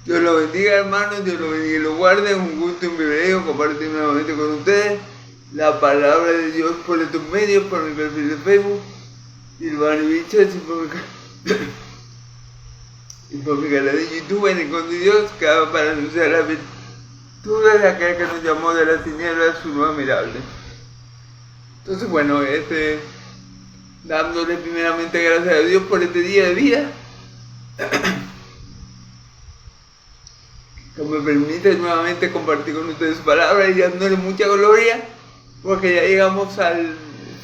Dios lo bendiga, hermanos, Dios lo bendiga y lo guarde. Es un gusto y un privilegio compartir nuevamente con ustedes la palabra de Dios por estos medios, por mi perfil de Facebook, Silvano Bichas, y por mi canal de YouTube, en el Con de Dios, que haga para anunciar las virtudes de aquel que nos llamó de las tinieblas a su luz admirable. Entonces, bueno, dándole primeramente gracias a Dios por este día de vida, que me permite nuevamente compartir con ustedes su palabra y dándole mucha gloria, porque ya llegamos al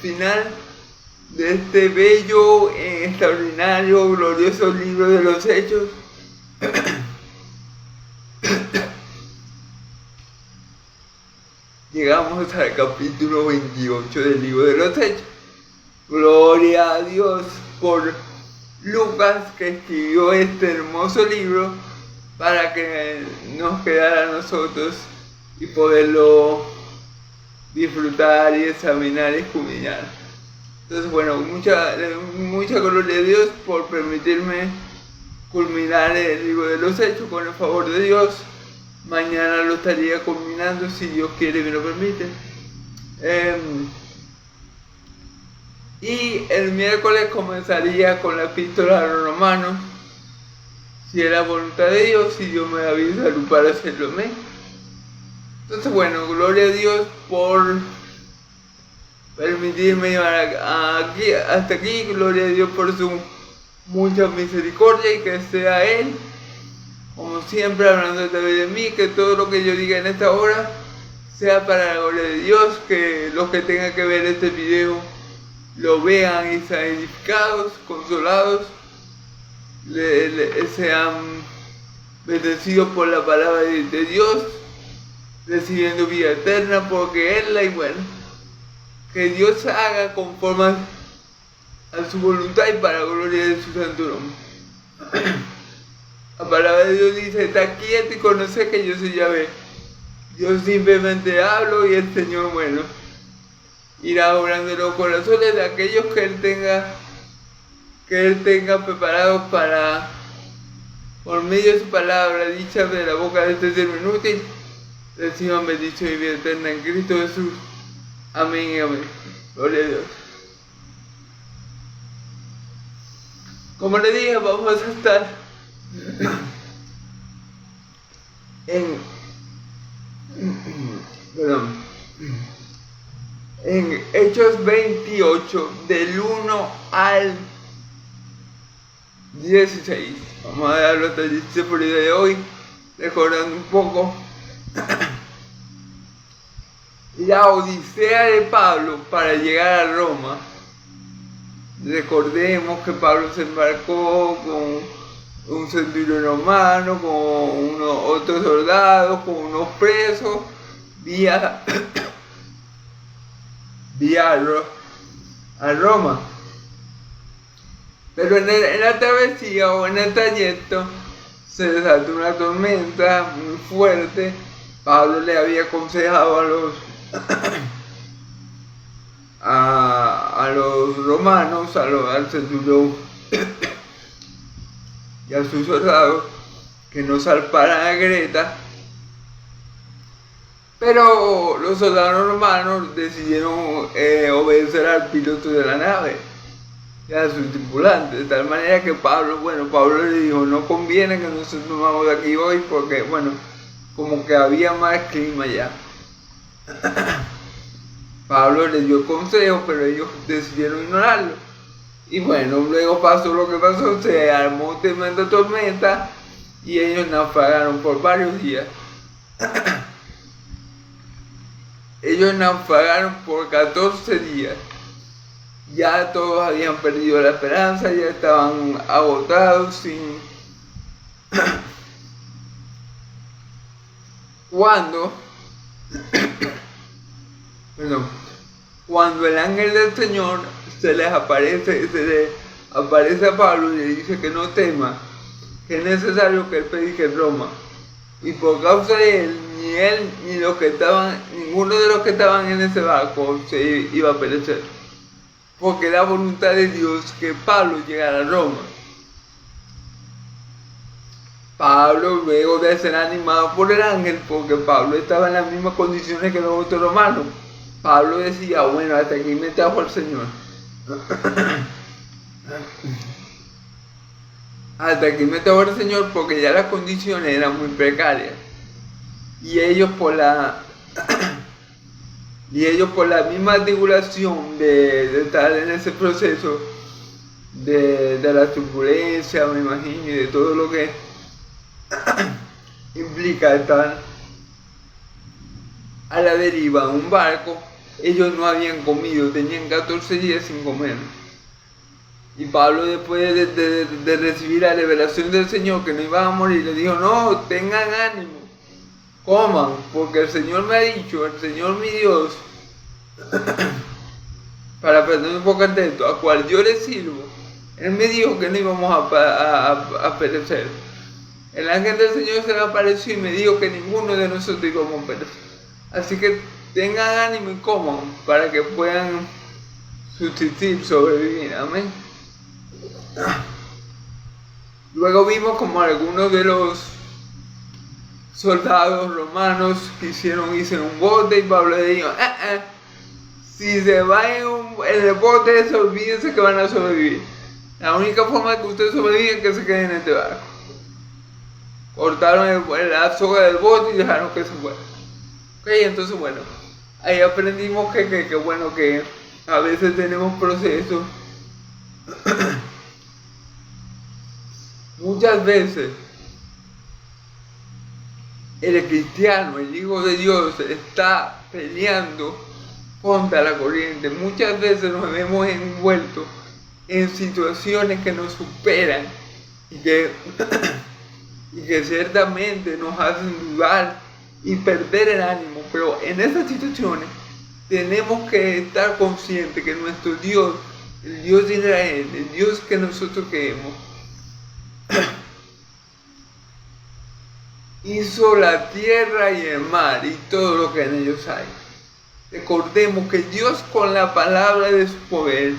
final de este bello, extraordinario, glorioso libro de los Hechos. Llegamos al capítulo 28 del libro de los Hechos. Gloria a Dios por Lucas, que escribió este hermoso libro para que nos quedara a nosotros y poderlo disfrutar y examinar y escudriñar. Entonces, bueno, mucha gloria a Dios por permitirme culminar el libro de los Hechos con el favor de Dios. Mañana lo estaría culminando si Dios quiere y me lo permite. Y el miércoles comenzaría con la epístola a los romanos, si es la voluntad de Dios, si Dios me avisa para hacerlo. Amén. Entonces, bueno, gloria a Dios por permitirme llevar hasta aquí. Gloria a Dios por su mucha misericordia, y que sea Él, como siempre, hablando a través de mí, que todo lo que yo diga en esta hora sea para la gloria de Dios, que los que tengan que ver este video lo vean y sean edificados, consolados, sean bendecidos por la palabra de Dios, recibiendo vida eterna, porque Él la, y bueno, que Dios haga conforme a su voluntad y para la gloria de su santo nombre. La palabra de Dios dice: está quieto y conoce que yo soy Yahvé. Yo simplemente hablo y el Señor, bueno, irá obrando en los corazones de aquellos que Él tenga preparados para, por medio de su palabra dicha de la boca de este ser inútil, reciban bendición y vida eterna en Cristo Jesús. Amén y amén. Gloria a Dios. Como le dije, vamos a estar en Hechos 28, del 1 al 16. Vamos a darlo hasta el 16 por el día de hoy, recordando un poco la odisea de Pablo para llegar a Roma. Recordemos que Pablo se embarcó con un centurión romano, con otros soldados, con unos presos, vía a Roma. Pero en la travesía o en el trayecto se desató una tormenta muy fuerte. Pablo le había aconsejado a los romanos, al centurión y a sus soldados, que no zarparan a Creta, pero los soldados romanos decidieron obedecer al piloto de la nave y a sus tripulantes, de tal manera que Pablo le dijo: no conviene que nosotros nos vamos de aquí hoy, porque bueno, como que había más clima ya. Pablo les dio consejo, pero ellos decidieron ignorarlo. Y bueno, luego pasó lo que pasó, se armó tremenda tormenta y ellos naufragaron por varios días. Ellos naufragaron por 14 días. Ya todos habían perdido la esperanza, ya estaban agotados, Cuando el ángel del Señor se le aparece a Pablo y le dice que no tema, que es necesario que él predique en Roma. Y por causa de él, ni ninguno de los que estaban en ese barco se iba a perecer. Porque era voluntad de Dios que Pablo llegara a Roma. Pablo, luego de ser animado por el ángel, porque Pablo estaba en las mismas condiciones que los otros hermanos, Pablo decía, bueno, hasta aquí me trajo el Señor. Hasta aquí me trajo el Señor, porque ya las condiciones eran muy precarias. Y ellos por la misma tribulación de estar en ese proceso de la turbulencia, me imagino, y de todo lo que implica estar a la deriva en un barco, ellos no habían comido, tenían 14 días sin comer. Y Pablo, después de recibir la revelación del Señor que no iban a morir, le dijo, no, tengan ánimo, coman, porque el Señor me ha dicho, el Señor mi Dios, para perder un poco atento, a cual yo le sirvo, Él me dijo que no íbamos a perecer. El ángel del Señor se me apareció y me dijo que ninguno de nosotros íbamos a perecer. Así que tengan ánimo y coman para que puedan subsistir, sobrevivir. Amén. Luego vimos como algunos de los soldados romanos quisieron irse en un bote y Pablo le dijo, si se va en el bote, olvídense que van a sobrevivir. La única forma de que ustedes sobreviven es que se queden en este barco. Cortaron la soga del bote y dejaron que se fuera. Ok, entonces bueno, ahí aprendimos que bueno, que a veces tenemos procesos. Muchas veces el cristiano, el Hijo de Dios, está peleando contra la corriente. Muchas veces nos vemos envueltos en situaciones que nos superan y que ciertamente nos hacen dudar y perder el ánimo. Pero en esas situaciones tenemos que estar conscientes que nuestro Dios, el Dios de Israel, el Dios que nosotros creemos, hizo la tierra y el mar y todo lo que en ellos hay. Recordemos que Dios, con la palabra de su poder,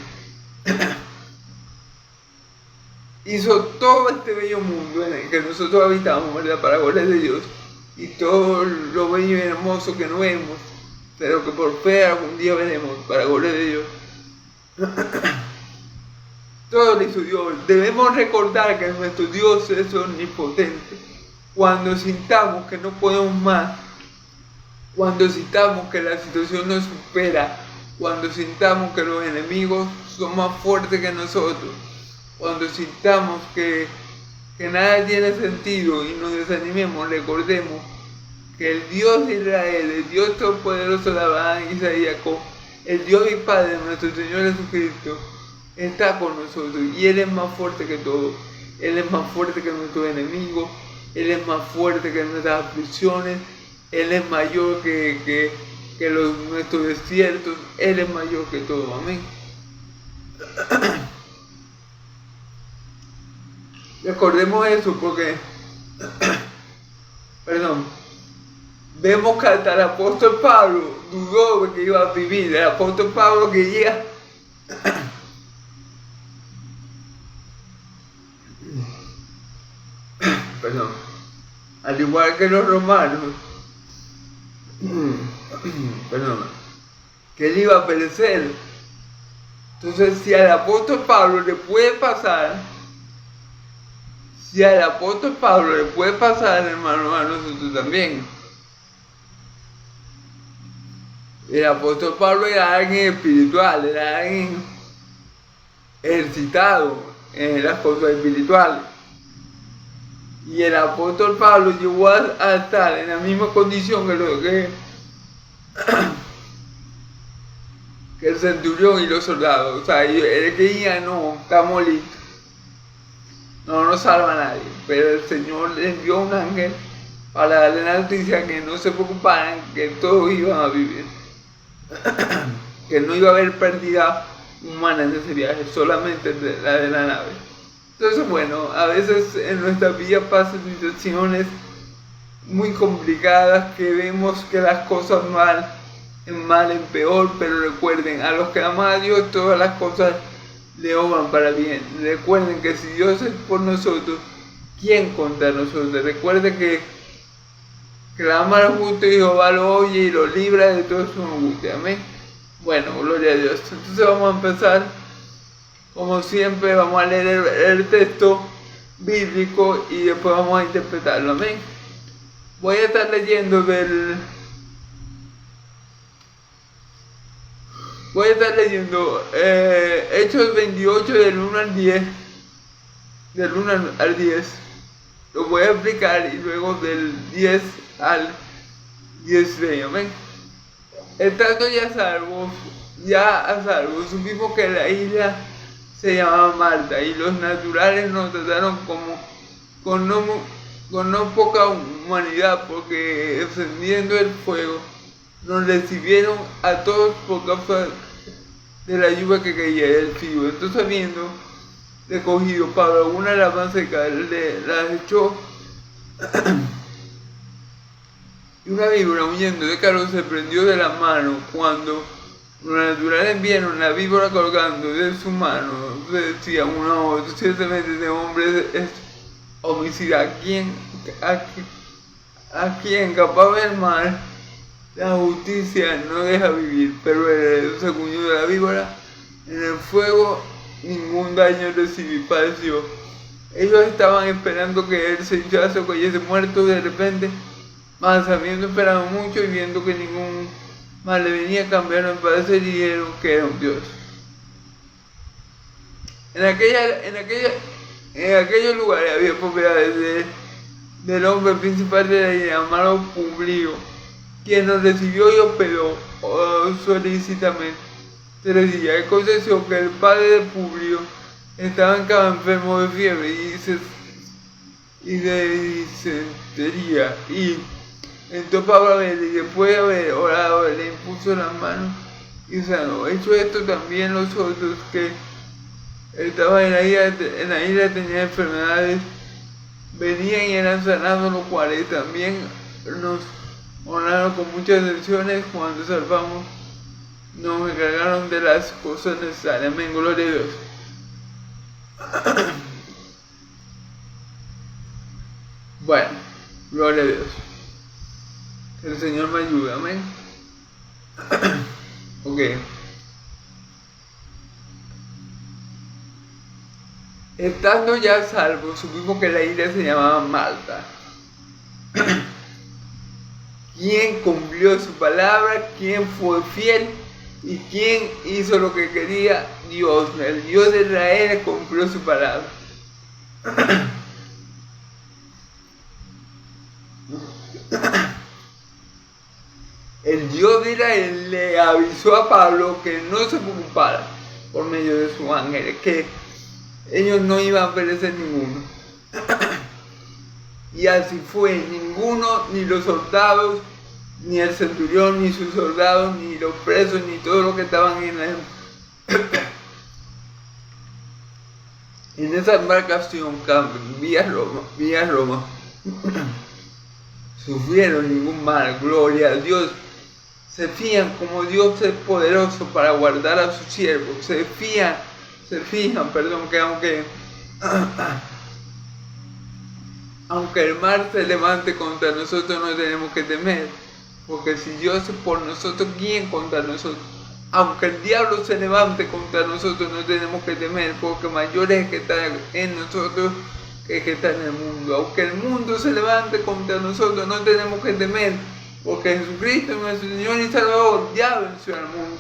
hizo todo este bello mundo en el que nosotros habitamos, ¿verdad? Para gloria de Dios, y todo lo bello y hermoso que no vemos, pero que por fe algún día veremos, para gloria de Dios. Todo lo hizo Dios. Debemos recordar que nuestro Dios es omnipotente. Cuando sintamos que no podemos más, cuando sintamos que la situación nos supera, cuando sintamos que los enemigos son más fuertes que nosotros, cuando sintamos que nada tiene sentido y nos desanimemos, recordemos que el Dios de Israel, el Dios todopoderoso de Abraham, Isaac y Jacob, el Dios y Padre de nuestro Señor Jesucristo, está con nosotros y Él es más fuerte que todo. Él es más fuerte que nuestros enemigos, Él es más fuerte que nuestras aflicciones, Él es mayor que nuestros desiertos, Él es mayor que todo. Amén. Recordemos eso porque, vemos que hasta el apóstol Pablo dudó de que iba a vivir. El apóstol Pablo quería al igual que los romanos, que él iba a perecer. Entonces, si al apóstol Pablo le puede pasar, hermano, a nosotros también. El apóstol Pablo era alguien espiritual, era alguien ejercitado en las cosas espirituales. Y el apóstol Pablo llegó a estar en la misma condición que el centurión y los soldados. O sea, él creía, no, estamos listos, no nos salva a nadie. Pero el Señor le envió un ángel para darle la noticia que no se preocuparan, que todos iban a vivir, que no iba a haber pérdida humana en ese viaje, solamente la de la nave. Entonces, bueno, a veces en nuestra vida pasan situaciones muy complicadas que vemos que las cosas van en mal, en peor, pero recuerden, a los que aman a Dios todas las cosas le obran para bien. Recuerden que si Dios es por nosotros, ¿quién contra nosotros? Recuerde que clama al justo y Jehová lo oye y lo libra de toda su angustia. Amén. Bueno, gloria a Dios. Entonces vamos a empezar. Como siempre, vamos a leer el texto bíblico y después vamos a interpretarlo. Amén. Voy a estar leyendo Hechos 28 del 1 al 10. Del 1 al 10. Lo voy a explicar y luego del 10 al 10. Amén. Estando ya a salvo, supimos que la isla se llamaba Malta y los naturales nos trataron con no poca humanidad, porque encendiendo el fuego nos recibieron a todos por causa de la lluvia que caía del frío. Entonces, habiendo recogido Pablo una lama seca, la echó y una víbora huyendo de calor se prendió de la mano. Cuando los naturales vieron la víbora colgando de su mano, se decía uno a otro: ciertamente este hombre es homicida, a quien capaz del mal la justicia no deja vivir. Pero el segundo de la víbora, en el fuego ningún daño padeció. Ellos estaban esperando que él se hinchase o cayese muerto de repente, mas habiendo esperado mucho y viendo que ningún mal le venía, cambiaron el parecer y dijeron que era un dios. En aquellos lugares había propiedades del hombre principal de la isla, llamado Publio, quien nos recibió y hospedó solicitamente 3 días. Y aconteció que el padre de Publio estaba en cama enfermo de fiebre y de disentería, y entró Pablo a verle, y después de haber orado le impuso las manos y sanó. Hecho esto, también los otros que estaban en la isla tenían enfermedades, venían y eran sanados, los cuales también nos honraron con muchas atenciones. Cuando salvamos, nos encargaron de las cosas necesarias. Amén, gloria a Dios. Bueno, gloria a Dios. Que el Señor me ayude, amén. Ok. Estando ya salvos, supimos que la isla se llamaba Malta. ¿Quién cumplió su palabra? ¿Quién fue fiel? ¿Y quién hizo lo que quería? Dios. El Dios de Israel cumplió su palabra. El Dios de Israel le avisó a Pablo que no se preocupara por medio de sus ángeles, que ellos no iban a perecer ninguno. Y así fue. Ninguno, ni los soldados, ni el centurión, ni sus soldados, ni los presos, ni todos los que estaban en esa embarcación vía Roma, sufrieron ningún mal. Gloria a Dios. Se fían como Dios es poderoso para guardar a sus siervos. Se fijan, que aunque el mar se levante contra nosotros, no tenemos que temer, porque si Dios es por nosotros, ¿quién contra nosotros? Aunque el diablo se levante contra nosotros, no tenemos que temer, porque mayor es el que está en nosotros que el que está en el mundo. Aunque el mundo se levante contra nosotros, no tenemos que temer, porque Jesucristo, nuestro Señor y Salvador, ya venció al mundo.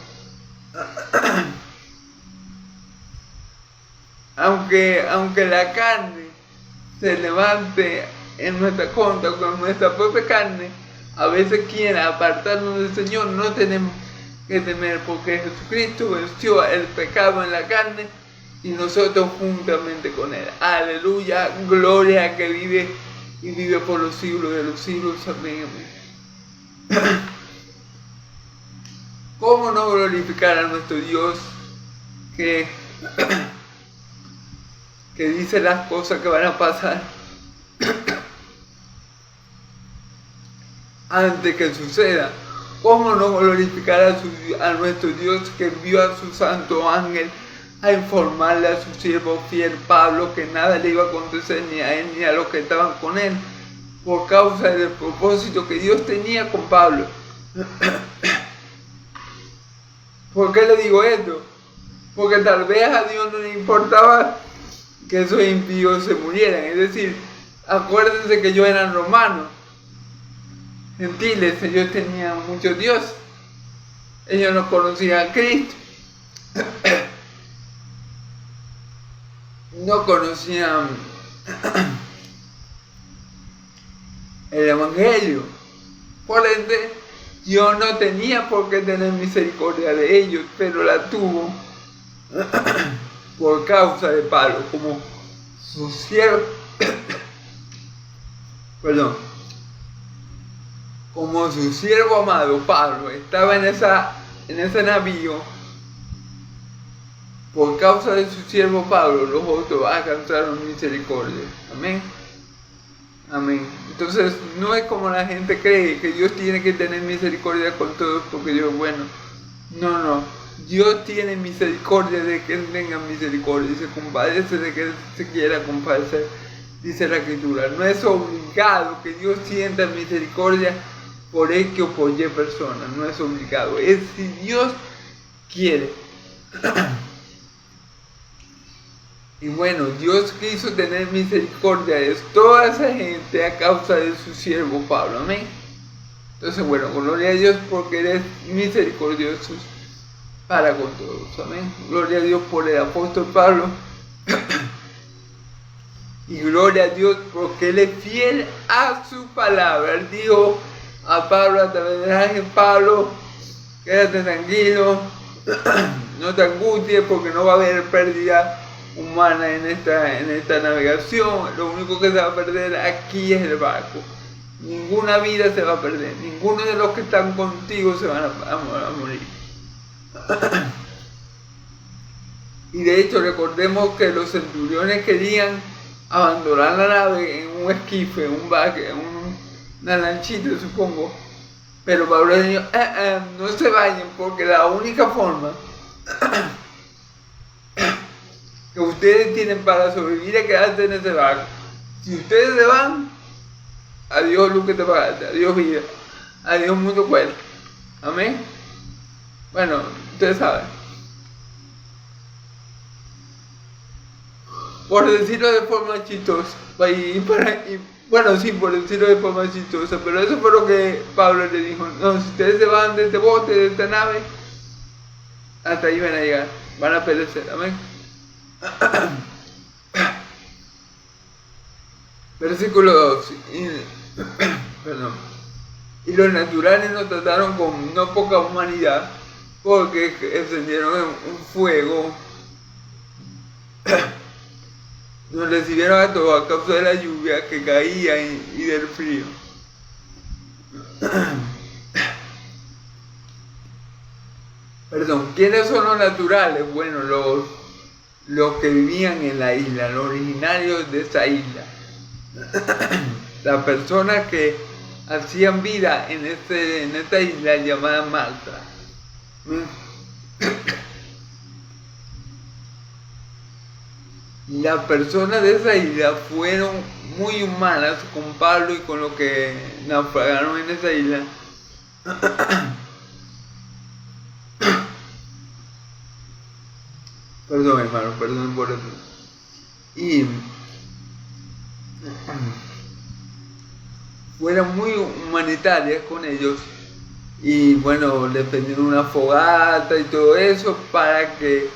Aunque la carne se levante en nuestra contra, con nuestra propia carne a veces quiera apartarnos del Señor, no tenemos que temer, porque Jesucristo venció el pecado en la carne y nosotros juntamente con Él. Aleluya, gloria a que vive y vive por los siglos de los siglos. Amén, amén. ¿Cómo no glorificar a nuestro Dios que dice las cosas que van a pasar antes que suceda? ¿Cómo no glorificar a nuestro Dios que envió a su santo ángel a informarle a su siervo fiel Pablo que nada le iba a acontecer ni a él ni a los que estaban con él, por causa del propósito que Dios tenía con Pablo. ¿Por qué le digo esto? Porque tal vez a Dios no le importaba que esos impíos se murieran. Es decir, acuérdense que ellos eran romanos, gentiles, ellos tenían muchos dioses. Ellos no conocían a Cristo. No conocían el Evangelio. Por ende, Dios no tenía por qué tener misericordia de ellos, pero la tuvo por causa de Pablo, como su siervo, como su siervo amado Pablo estaba en ese navío. Por causa de su siervo Pablo, los otros alcanzaron misericordia. Amén. Amén. Entonces, no es como la gente cree, que Dios tiene que tener misericordia con todos porque Dios es bueno. No. Dios tiene misericordia de que tengan misericordia y se compadece de que se quiera compadecer, dice la Escritura. No es obligado que Dios sienta misericordia por X o por Y persona. No es obligado. Es si Dios quiere. Y bueno, Dios quiso tener misericordia de toda esa gente a causa de su siervo Pablo. Amén. Entonces, bueno, gloria a Dios porque eres misericordioso para con todos. Amén. Gloria a Dios por el apóstol Pablo. Y gloria a Dios porque Él es fiel a su palabra. Él dijo a Pablo a través del ángel: Pablo, quédate tranquilo, no te angusties porque no va a haber pérdida humana en esta navegación. Lo único que se va a perder aquí es el barco. Ninguna vida se va a perder. Ninguno de los que están contigo se van a morir. Y de hecho, recordemos que los centuriones querían abandonar la nave en un esquife, en un barco, en una lanchita, supongo. Pero Pablo dijo: no se vayan, porque la única forma que ustedes tienen para sobrevivir es quedarse en ese barco. Si ustedes se van, adiós luz que te pagaste, adiós vida, adiós mundo cuerpo. Amén. Bueno, ustedes saben. Por decirlo de forma chistosa, por decirlo de forma chistosa, pero eso fue lo que Pablo le dijo: no, si ustedes se van de este bote, de esta nave, hasta ahí van a llegar, van a perecer. Amén. Versículo 2. Y los naturales nos trataron con no poca humanidad, porque encendieron un fuego. Nos recibieron a todos a causa de la lluvia que caía y del frío. ¿Quiénes son los naturales? Bueno, los que vivían en la isla, los originarios de esa isla. Las personas que hacían vida en esta isla llamada Malta. Las personas de esa isla fueron muy humanas con Pablo y con los que naufragaron en esa isla. Perdón, hermano, perdón por eso. Y fueron muy humanitarias con ellos. Y bueno, les prendieron una fogata y todo eso para que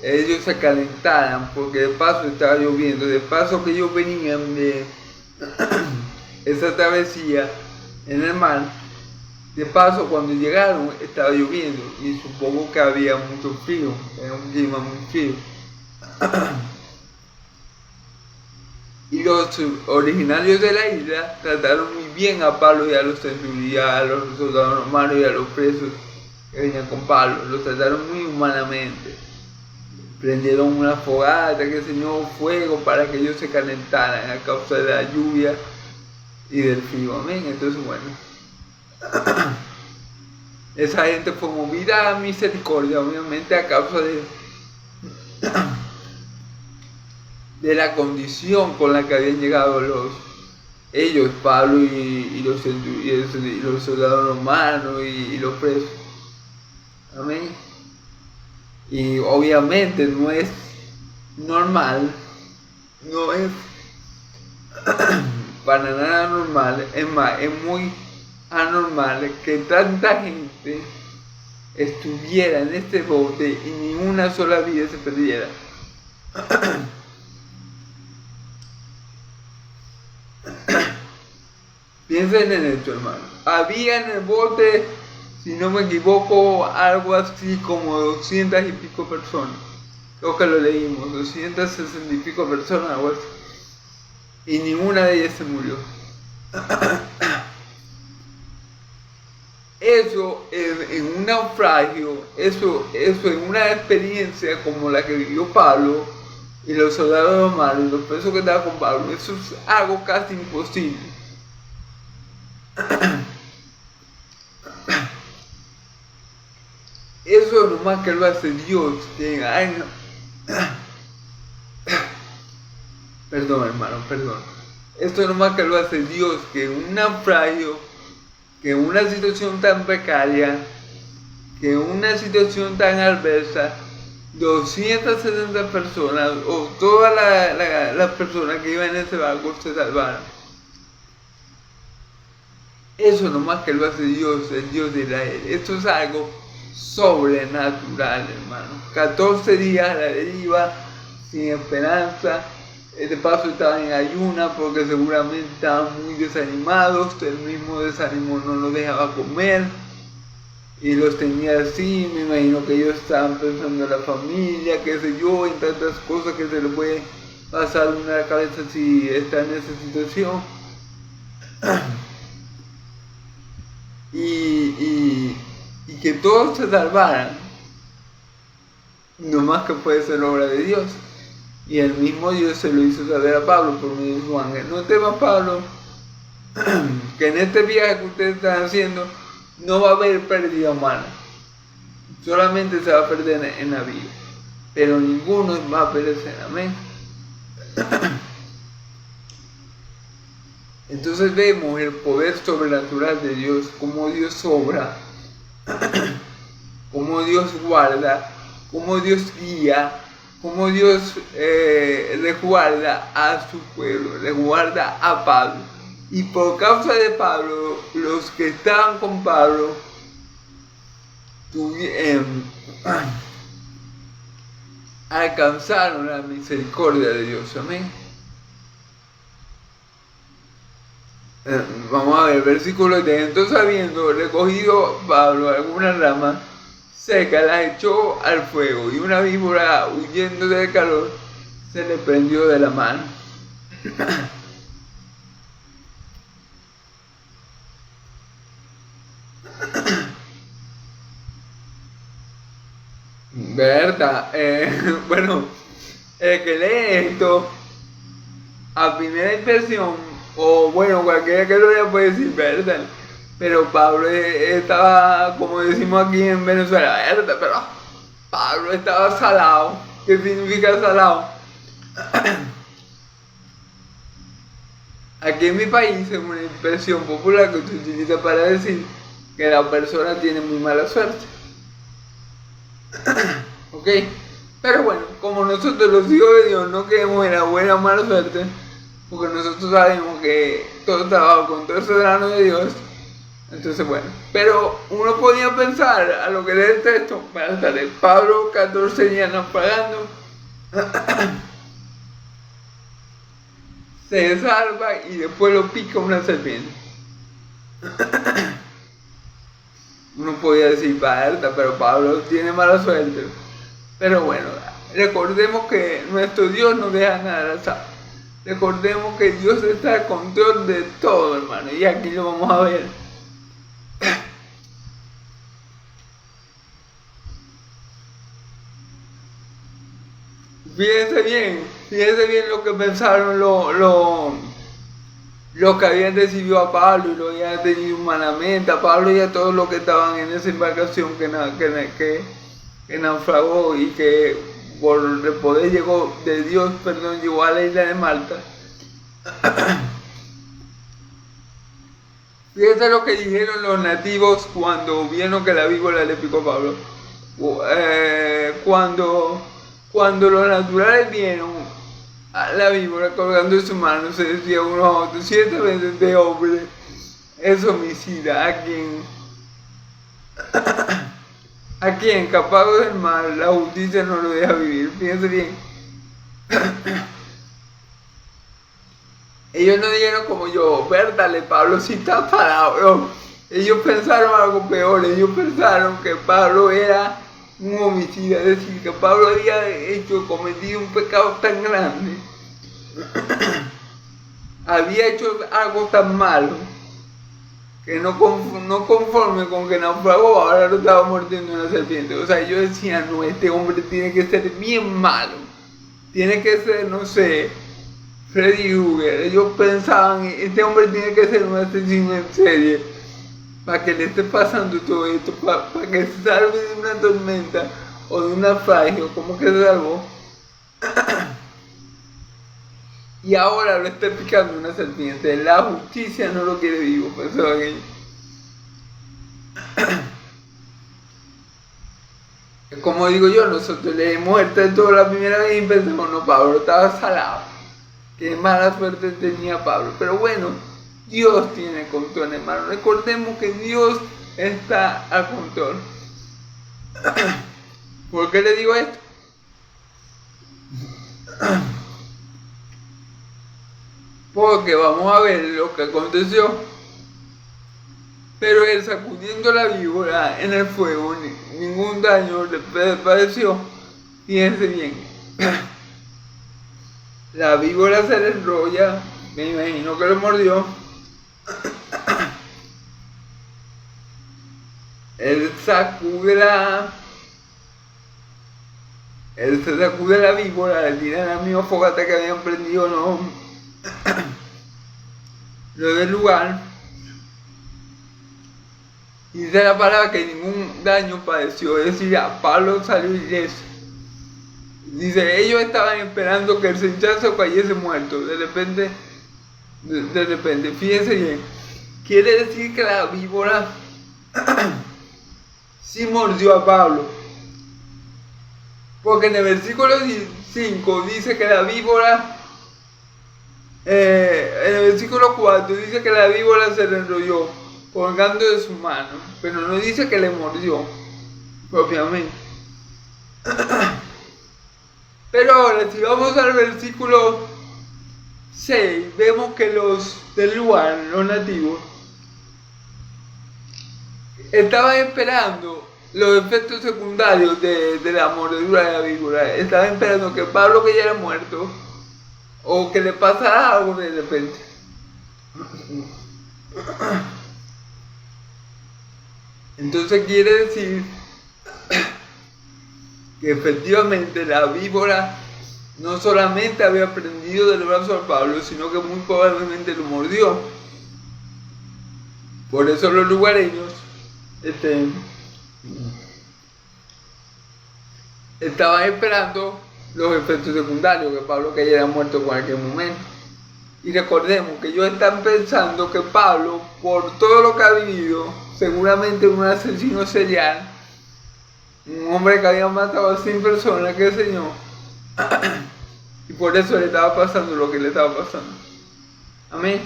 ellos se calentaran, porque de paso estaba lloviendo. De paso que ellos venían de esa travesía en el mar, de paso cuando llegaron estaba lloviendo y supongo que había mucho frío, era un clima muy frío. Y los originarios de la isla trataron muy bien a Pablo y a los centuriones, a los soldados romanos y a los presos que venían con Pablo. Los trataron muy humanamente. Prendieron una fogata, que enseñó fuego para que ellos se calentaran a causa de la lluvia y del frío. Amén. Entonces, bueno, esa gente fue movida a misericordia, obviamente, a causa de la condición con la que habían llegado ellos, Pablo y los soldados romanos y los presos. Amén. Y obviamente no es normal, no es para nada normal, es más, es muy anormal que tanta gente estuviera en este bote y ni una sola vida se perdiera. Piensen en esto, hermano. Había en el bote, si no me equivoco, algo así como 200 y pico personas. Creo que lo leímos, 260 y pico personas, algo así. Y ninguna de ellas se murió. Eso en un naufragio, eso en una experiencia como la que vivió Pablo y los soldados romanos y los presos que estaban con Pablo, eso es algo casi imposible. Eso nomás que lo hace Dios. Perdón, hermano, perdón. Esto nomás que lo hace Dios, que en un naufragio, que en una situación tan precaria, que en una situación tan adversa, 270 personas, o todas las personas que iban en ese barco se salvaron. Eso nomás que lo hace Dios, el Dios de Israel. Esto es algo sobrenatural, hermano. 14 días a la deriva, sin esperanza. De paso estaban en ayuna porque seguramente estaban muy desanimados. El mismo desánimo no los dejaba comer y los tenía así. Me imagino que ellos estaban pensando en la familia, qué sé yo, en tantas cosas que se les puede pasar una a la cabeza si está en esa situación. Y que todos se salvaran, no más que puede ser obra de Dios. Y el mismo Dios se lo hizo saber a Pablo por medio de su ángel. No temas, Pablo, que en este viaje que ustedes están haciendo no va a haber pérdida humana. Solamente se va a perder en la vida, pero ninguno va a perecer. Amén. Entonces vemos el poder sobrenatural de Dios, cómo Dios obra, cómo Dios guarda, cómo Dios guía, cómo Dios le guarda a su pueblo, le guarda a Pablo. Y por causa de Pablo, los que estaban con Pablo alcanzaron la misericordia de Dios. Amén. Vamos a ver, versículo 10. Entonces, habiendo recogido Pablo algunas ramas secas, las echó al fuego, y una víbora, huyendo del calor, se le prendió de la mano. ¿Verdad? Bueno, el que lee esto, a primera impresión, o bueno, cualquiera que lo lea puede decir, ¿verdad? Pero Pablo estaba, como decimos aquí en Venezuela, ¿verdad? Pero Pablo estaba salado. ¿Qué significa salado? Aquí en mi país es una expresión popular que se utiliza para decir que la persona tiene muy mala suerte. ¿Ok? Pero bueno, como nosotros los hijos de Dios no queremos en la buena o mala suerte, porque nosotros sabemos que todo trabajo con todo el soberano de Dios, entonces bueno. Pero uno podía pensar, a lo que lee el texto, para estar el Pablo 14 días naufragando, se salva y después lo pica una serpiente. Uno podía decir, Berta, pero Pablo tiene mala suerte. Pero bueno, recordemos que nuestro Dios no deja nada al azar. Recordemos que Dios está al control de todo, hermano. Y aquí lo vamos a ver. Fíjense bien lo que pensaron los que habían recibido a Pablo y lo habían tenido humanamente, a Pablo y a todos los que estaban en esa embarcación que naufragó y que por el poder de Dios, llegó a la isla de Malta. Fíjense lo que dijeron los nativos cuando vieron que la víbora le picó a Pablo. Cuando los naturales vieron a la víbora colgando en su mano, se decía uno a otro: ciertamente este hombre es homicida, a quien capaz del mal la justicia no lo deja vivir. Fíjense bien. Ellos no dijeron como yo: Bertale, Pablo sí está parado. No. Ellos pensaron algo peor. Ellos pensaron que Pablo era un homicida, es decir, que Pablo había cometido un pecado tan grande, había hecho algo tan malo, que no conforme con que naufragó, ahora lo estaba mordiendo una serpiente. O sea, ellos decían: no, este hombre tiene que ser bien malo, tiene que ser, no sé, Freddy Krueger. Ellos pensaban: este hombre tiene que ser un asesino en serie, para que le esté pasando todo esto, para que se salve de una tormenta o de un naufragio, como que se salvó, y ahora lo está picando una serpiente. La justicia no lo quiere vivo, pensaban ellos. Como digo yo, nosotros leemos el texto la primera vez y pensamos: no, Pablo estaba salado, qué mala suerte tenía Pablo. Pero bueno, Dios tiene control, hermano. Recordemos que Dios está al control. ¿Por qué le digo esto? Porque vamos a ver lo que aconteció. Pero él, sacudiendo la víbora en el fuego, ningún daño le padeció. Fíjense bien. La víbora se le enrolla, me imagino que lo mordió. Él se sacude la víbora, le tira la misma fogata que habían prendido lo del lugar. Y dice la palabra que ningún daño padeció, es decir, a Pablo salió ileso. Dice: ellos estaban esperando que el senchazo cayese muerto. De repente, fíjense bien, quiere decir que la víbora sí mordió a Pablo, porque en el versículo 5 dice que la víbora, en el versículo 4 dice que la víbora se le enrolló colgando de su mano, pero no dice que le mordió propiamente. Pero ahora, si vamos al versículo 6, vemos que los del lugar, los nativos, estaban esperando los efectos secundarios de la mordedura de la víbora. Estaban esperando que Pablo cayera muerto, o que le pasara algo de repente. Entonces quiere decir que efectivamente la víbora no solamente había prendido del brazo a Pablo, sino que muy probablemente lo mordió. Por eso los lugareños estaban esperando los efectos secundarios, que Pablo cayera muerto en cualquier momento. Y recordemos que ellos están pensando que Pablo, por todo lo que ha vivido, seguramente un asesino serial, un hombre que había matado a 100 personas, qué sé yo, y por eso le estaba pasando lo que le estaba pasando. Amén.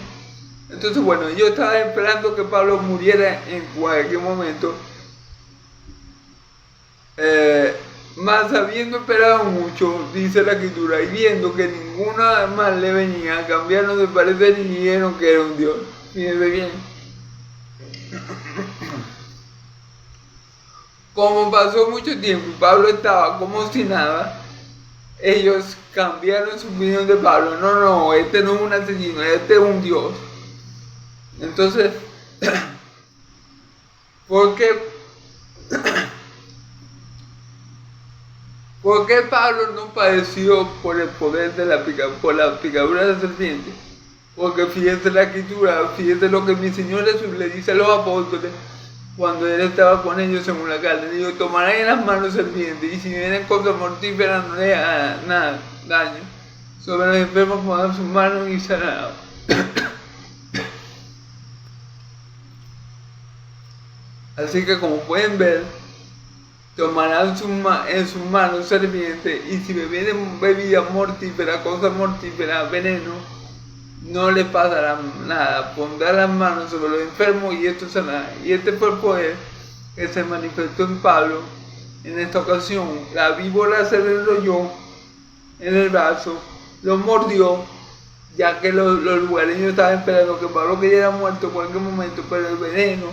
Entonces, bueno, yo estaba esperando que Pablo muriera en cualquier momento, mas habiendo esperado mucho, dice la Escritura, y viendo que ninguna más le venía, cambiaron de parecer y dijeron que era un Dios. Fíjense bien. Como pasó mucho tiempo y Pablo estaba como si nada, ellos cambiaron su opinión de Pablo. No, este no es un asesino, este es un Dios. Entonces, ¿por qué Pablo no padeció por el poder de por la picadura de la serpiente? Porque fíjense la Escritura, fíjense lo que mi Señor Jesús le dice a los apóstoles cuando él estaba con ellos en una carne, dijo, tomarán en las manos serpientes, y si vienen cosas mortíferas no le hagan nada, daño. Sobre los enfermos pongan sus manos y sanarán. Así que como pueden ver, tomarán en sus manos serpientes, y si bebieren bebidas mortíferas, cosas mortíferas, veneno, no les pasará nada. Pondrán las manos sobre los enfermos y esto sanará. Y este fue el poder que se manifestó en Pablo. En esta ocasión, la víbora se le enrolló en el brazo, lo mordió, ya que los lugareños estaban esperando que Pablo cayera muerto en cualquier momento, pero el veneno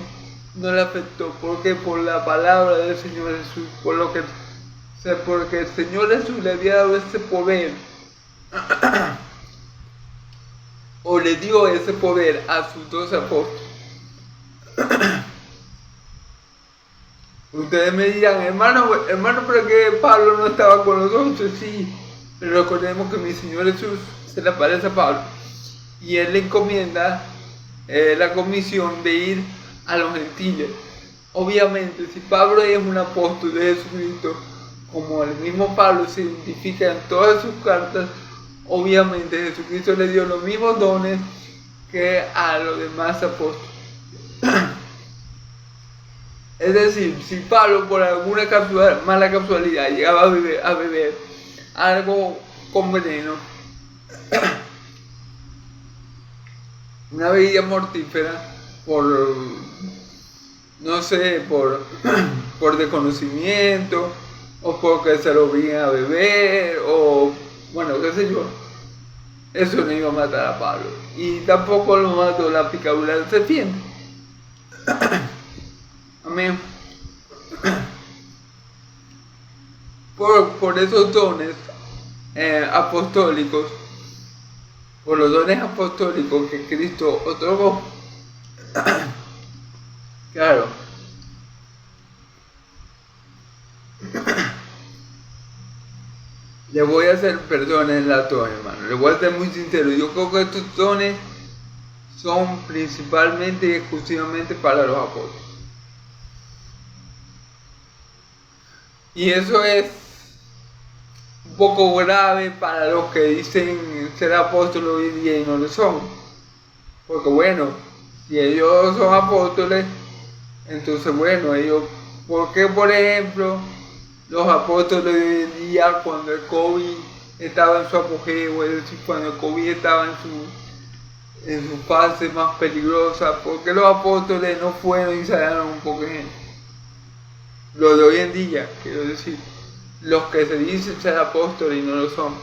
no le afectó, porque por la palabra del Señor Jesús, porque el Señor Jesús le había dado ese poder, o le dio ese poder a sus 12 apóstoles. Ustedes me dirán, hermano, pero que Pablo no estaba con los 11, sí, pero recordemos que mi Señor Jesús se le aparece a Pablo y él le encomienda la comisión de ir a los gentiles. Obviamente, si Pablo es un apóstol de Jesucristo, como el mismo Pablo se identifica en todas sus cartas, obviamente Jesucristo le dio los mismos dones que a los demás apóstoles. Es decir, si Pablo por alguna mala casualidad llegaba a beber algo con veneno, una bebida mortífera, por desconocimiento, o porque se lo obligan a beber, o bueno, qué sé yo, eso no iba a matar a Pablo. Y tampoco lo mató la picadura de serpiente. Amén. Por esos dones apostólicos, por los dones apostólicos que Cristo otorgó, claro, le voy a hacer perdones en la torre, hermano. Le voy a ser muy sincero. Yo creo que estos dones son principalmente y exclusivamente para los apóstoles. Y eso es un poco grave para los que dicen ser apóstoles hoy en día y no lo son. Porque bueno, si ellos son apóstoles, entonces bueno, ellos, ¿por qué por ejemplo los apóstoles de hoy en día, cuando el COVID estaba en su apogeo, es decir, cuando el COVID estaba en su fase más peligrosa, por qué los apóstoles no fueron y sanaron un poco de gente? Lo de hoy en día, quiero decir, los que se dicen ser apóstoles y no lo son.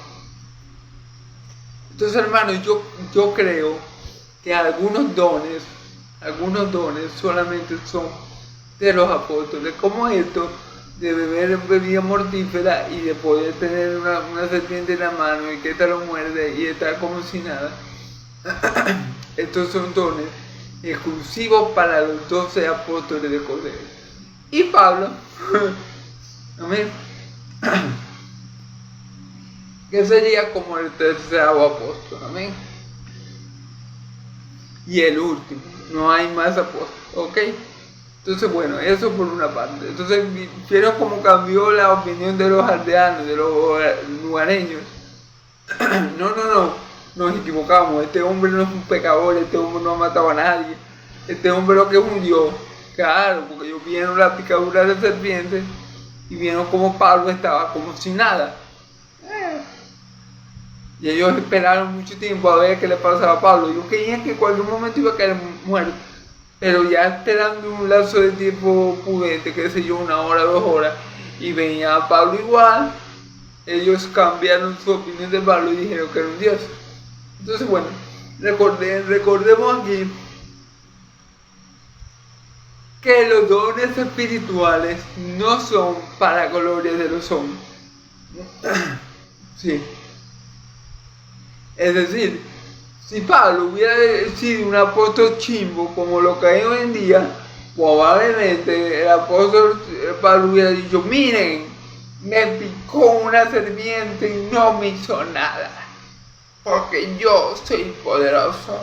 Entonces, hermanos, yo creo que algunos dones solamente son de los apóstoles, como esto de beber bebida mortífera y de poder tener una serpiente en la mano y que esta lo muerde y estar como si nada. Estos son dones exclusivos para los 12 apóstoles de Cordero. Y Pablo, amén, que sería como el tercero apóstol, amén, y el último, no hay más apóstoles, ¿ok? Entonces bueno, eso por una parte. Entonces vieron cómo cambió la opinión de los aldeanos, de los lugareños. No, nos equivocamos, este hombre no es un pecador, este hombre no ha matado a nadie, este hombre lo que es un Dios. Claro, porque ellos vieron la picadura de serpiente y vieron cómo Pablo estaba como sin nada. Y ellos esperaron mucho tiempo a ver qué le pasaba a Pablo. Yo creía que en cualquier momento iba a caer muerto. Pero ya esperando un lapso de tiempo prudente, qué sé yo, 1 hora, 2 horas, y venía a Pablo igual, ellos cambiaron su opinión de Pablo y dijeron que era un Dios. Entonces bueno, recordemos aquí que los dones espirituales no son para gloria de los hombres. Sí. Es decir, si Pablo hubiera sido un apóstol chimbo como lo que hay hoy en día, probablemente el apóstol Pablo hubiera dicho, miren, me picó una serpiente y no me hizo nada, porque yo soy poderoso,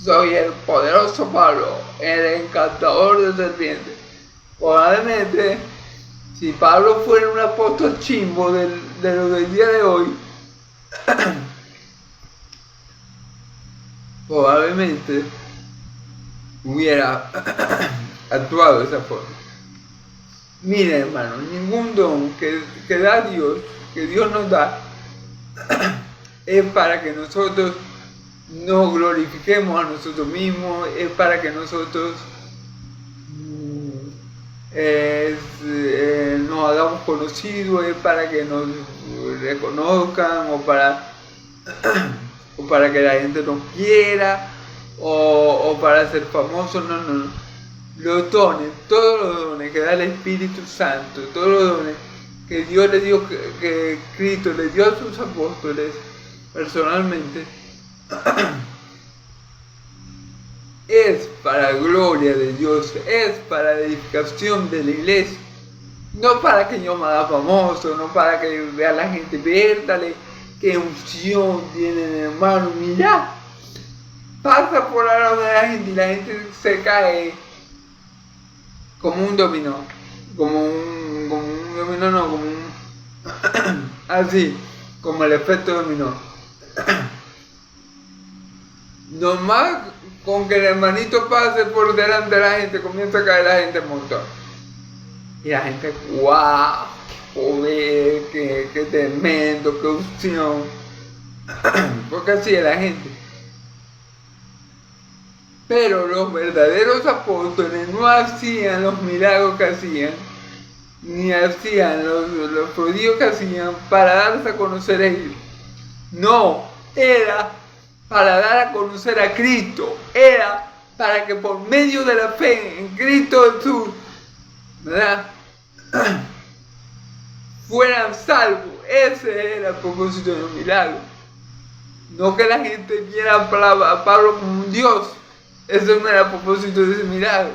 soy el poderoso Pablo, el encantador de serpientes. Probablemente, si Pablo fuera un apóstol chimbo de lo del día de hoy, probablemente hubiera actuado de esa forma. Mira, hermano, ningún don que da Dios, que Dios nos da, es para que nosotros nos glorifiquemos a nosotros mismos, es para que nosotros nos hagamos conocidos, es para que nos reconozcan o para que la gente nos quiera o para ser famosos. No. Los dones, todos los dones que da el Espíritu Santo, todos los dones que Dios le dio, que Cristo le dio a sus apóstoles personalmente, es para gloria de Dios, es para edificación de la iglesia, no para que yo me haga famoso, no para que vea la gente, vértale, qué unción tienen, hermano, mira, pasa por al lado de la gente y la gente se cae como un dominó, así, como el efecto dominó. Nomás con que el hermanito pase por delante de la gente, comienza a caer la gente un montón. Y la gente, wow, qué poder, qué tremendo, qué unción. Porque así es la gente. Pero los verdaderos apóstoles no hacían los milagros que hacían, ni hacían los prodigios que hacían para darse a conocer a ellos. No, era para dar a conocer a Cristo, era para que por medio de la fe en Cristo Jesús, ¿verdad?, fueran salvos. Ese era el propósito de los milagros. No que la gente viera a Pablo como un Dios. Eso no era el propósito de ese milagro.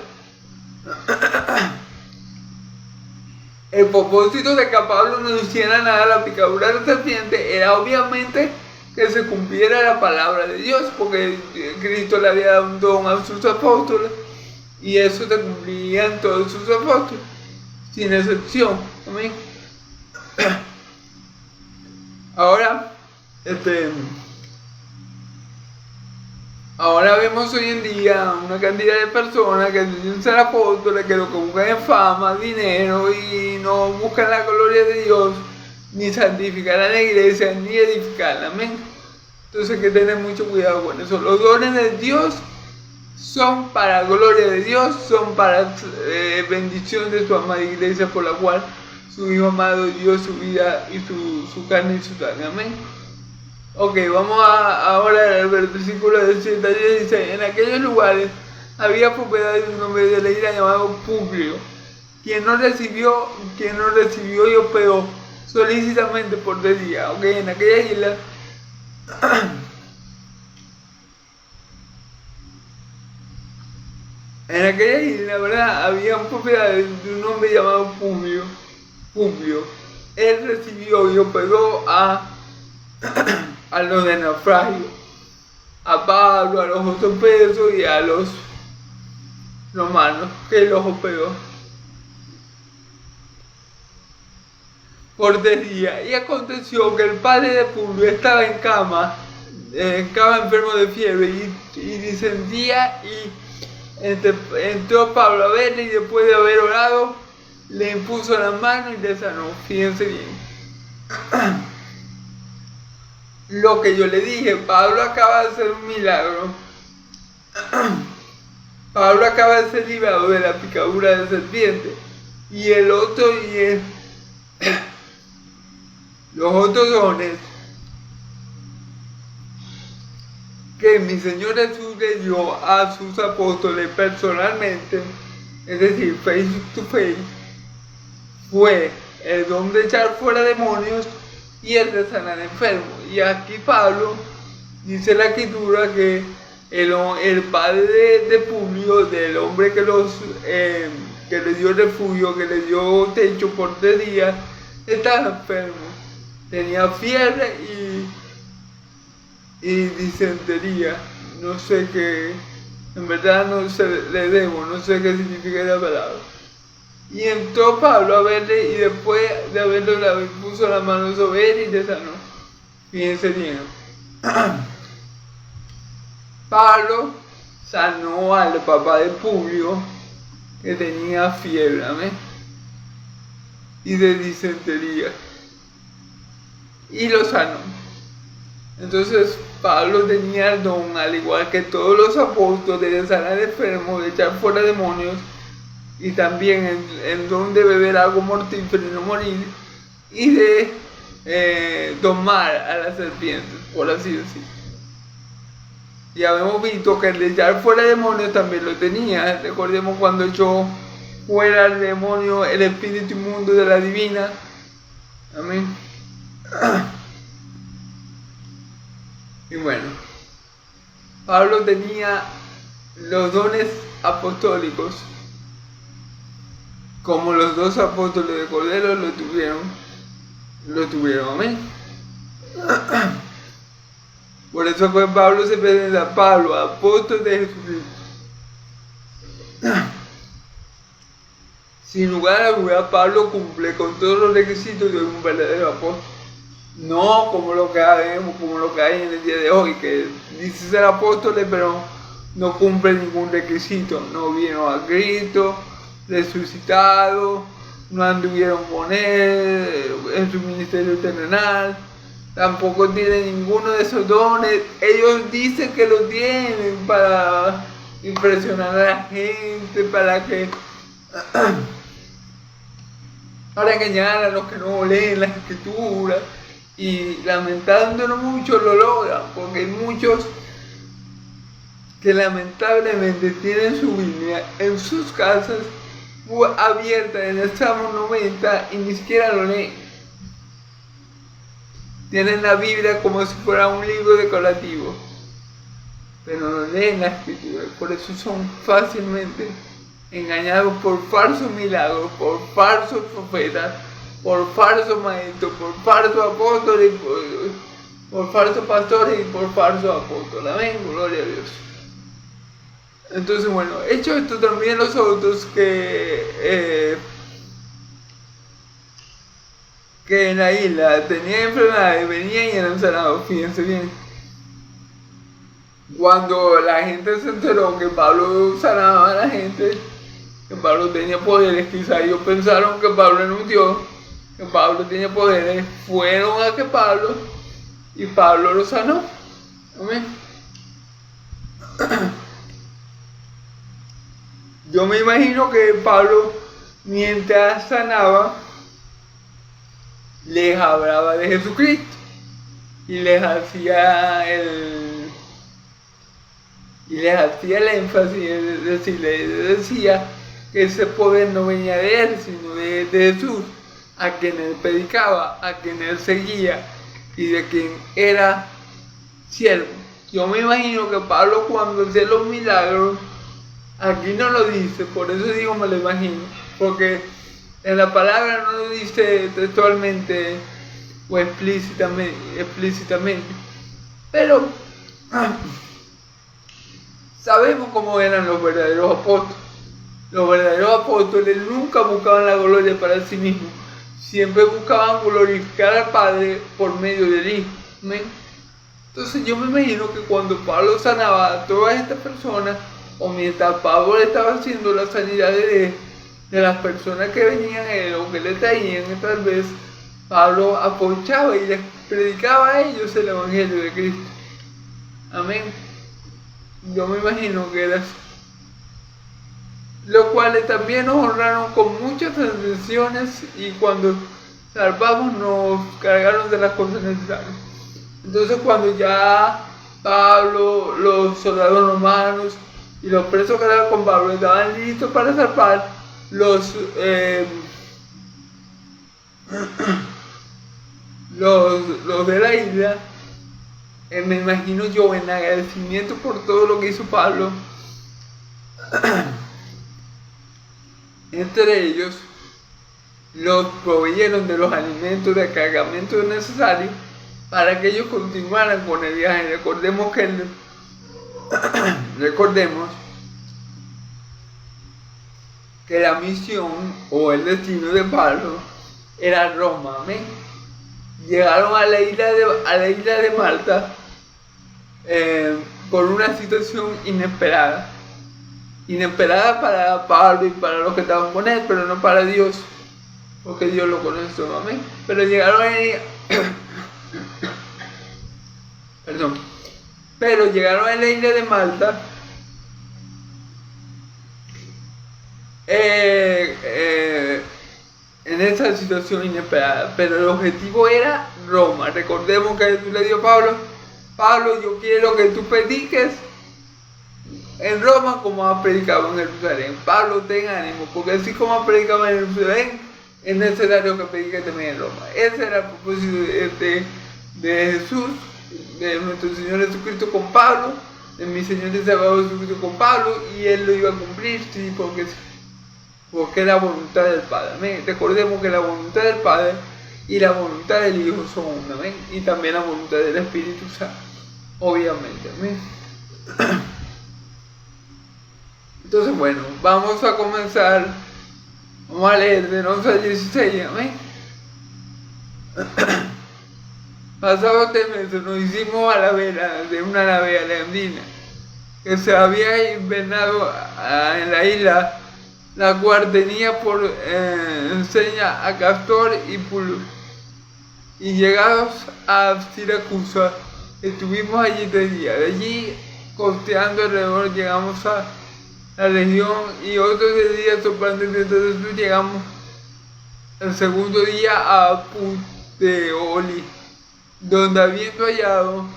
El propósito de que a Pablo no hiciera nada la picadura de la serpiente era obviamente que se cumpliera la palabra de Dios, porque Cristo le había dado un don a sus apóstoles y eso se cumplía en todos sus apóstoles, sin excepción. Amén. Ahora, ahora vemos hoy en día una cantidad de personas que dicen ser apóstoles, que lo que buscan es fama, dinero y no buscan la gloria de Dios, ni santificar a la iglesia, ni edificarla. Amén. Entonces hay que tener mucho cuidado con eso. Los dones de Dios son para gloria de Dios, son para bendición de su amada iglesia, por la cual su Hijo amado dio su vida y su carne y su sangre. Amén. Ok, vamos ahora al versículo del 7 al 16. En aquellos lugares había propiedades de un hombre de la isla llamado Publio, quien no recibió y hospedó solícitamente por 3 días. Ok, en aquella isla ¿verdad?, había propiedades de un hombre llamado Publio. Él recibió y hospedó a los de naufragio, a Pablo, a los otros presos y a los romanos que los hospedó por 3 días. Y aconteció que el padre de Publio estaba en cama enfermo de fiebre y discendía, y entró Pablo a verle, y después de haber orado le impuso la mano y le sanó. Fíjense bien lo que yo le dije. Pablo acaba de hacer un milagro. Pablo acaba de ser librado de la picadura de serpiente, y los otros dones que mi Señor Jesús le dio a sus apóstoles personalmente, es decir, face to face, fue el don de echar fuera demonios y el de sanar enfermos. Y aquí Pablo dice la escritura que el padre de Publio, del hombre que le dio refugio, que le dio techo por 3 días, estaba enfermo, tenía fiebre y disentería, no sé qué, en verdad no sé, le debo, no sé qué significa la palabra. Y entró Pablo a verle y después de haberlo lavado puso la mano sobre él y le sanó. Fíjense bien. Pablo sanó al papá de Publio que tenía fiebre, amén, y de disentería, y lo sanó. Entonces Pablo tenía el don, al igual que todos los apóstoles, de sanar enfermos, de echar fuera demonios, y también el don de beber algo mortífero y no morir, y de domar a las serpientes, por así decirlo. Y habíamos visto que el de echar fuera demonios también lo tenía. Recordemos cuando echó fuera el demonio, el espíritu inmundo de la divina. Amén. Y bueno, Pablo tenía los dones apostólicos, como los dos apóstoles de Cordero lo tuvieron, amén. Por eso fue Pablo se presenta, Pablo, apóstol de Jesucristo. Sin lugar a duda, Pablo cumple con todos los requisitos de un verdadero apóstol. No como lo que vemos, como lo que hay en el día de hoy, que dice ser apóstoles, pero no cumple ningún requisito. No vino a Cristo resucitado, no anduvieron con él en su ministerio terrenal, tampoco tienen ninguno de esos dones. Ellos dicen que lo tienen para impresionar a la gente, para engañar a los que no leen las escrituras, y lamentándolo mucho lo logran, porque hay muchos que lamentablemente tienen su Biblia en sus casas abierta en el Salmo 90 y ni siquiera lo leen. Tienen la Biblia como si fuera un libro decorativo, pero no leen la escritura. Por eso son fácilmente engañados por falsos milagros, por falsos profetas, por falsos maestros, por falsos apóstoles, por falsos pastores y por falsos apóstoles. Amén, gloria a Dios. Entonces, bueno, hecho esto, también los otros que en la isla tenían enfermedades, venían y eran sanados. Fíjense bien. Cuando la gente se enteró que Pablo sanaba a la gente, que Pablo tenía poderes, quizá ellos pensaron que Pablo era un Dios, que Pablo tenía poderes, fueron a que Pablo, y Pablo lo sanó. Amén. Yo me imagino que Pablo, mientras sanaba, les hablaba de Jesucristo y les hacía el énfasis, es decir, les decía que ese poder no venía de él, sino de Jesús, a quien él predicaba, a quien él seguía y de quien era siervo. Yo me imagino que Pablo, cuando hacía los milagros, aquí no lo dice, por eso digo me lo imagino, porque en la palabra no lo dice textualmente o explícitamente, pero sabemos cómo eran los verdaderos apóstoles. Los verdaderos apóstoles nunca buscaban la gloria para sí mismos, siempre buscaban glorificar al Padre por medio del Hijo. ¿Amén? Entonces yo me imagino que cuando Pablo sanaba a todas estas personas, o mientras Pablo estaba haciendo la sanidad de las personas que venían a él o que le traían, tal vez Pablo aprovechaba y les predicaba a ellos el Evangelio de Cristo. Amén. Yo me imagino que era así. Los cuales también nos honraron con muchas transgresiones, y cuando salvamos nos cargaron de las cosas necesarias. Entonces, cuando ya Pablo, los soldados romanos y los presos que estaban con Pablo estaban listos para zarpar, los de la isla, me imagino yo, en agradecimiento por todo lo que hizo Pablo, entre ellos los proveyeron de los alimentos, de cargamentos necesarios para que ellos continuaran con el viaje. Recordemos que recordemos que la misión o el destino de Pablo era Roma, amén. Llegaron a la isla de Malta por una situación inesperada para Pablo y para los que estaban con él, pero no para Dios, porque Dios lo conoció, amén. Pero llegaron a la isla de Malta en esa situación inesperada, pero el objetivo era Roma. Recordemos que Jesús le dio a Pablo, yo quiero que tú prediques en Roma como has predicado en Jerusalén. Pablo, ten ánimo, porque así como has predicado en Jerusalén, es necesario que prediques también en Roma. Ese era el propósito de Jesús, de nuestro Señor Jesucristo con Pablo, de mi Señor y Salvador Jesucristo con Pablo, y él lo iba a cumplir, sí, porque es la voluntad del Padre, amén. Recordemos que la voluntad del Padre y la voluntad del Hijo son una, amén, y también la voluntad del Espíritu Santo, obviamente, amén. Entonces, bueno, vamos a comenzar, vamos a leer del 11 al 16, amén. Pasados 3 meses nos hicimos a la vela de una nave alejandrina que se había invernado en la isla, la cual tenía por seña a Castor y Pulus. Y llegados a Siracusa, estuvimos allí 3 días. De allí, costeando alrededor, llegamos a la región, y otros 10 días soplando el viento del sur, llegamos el segundo día a Puteoli, donde habiendo hallado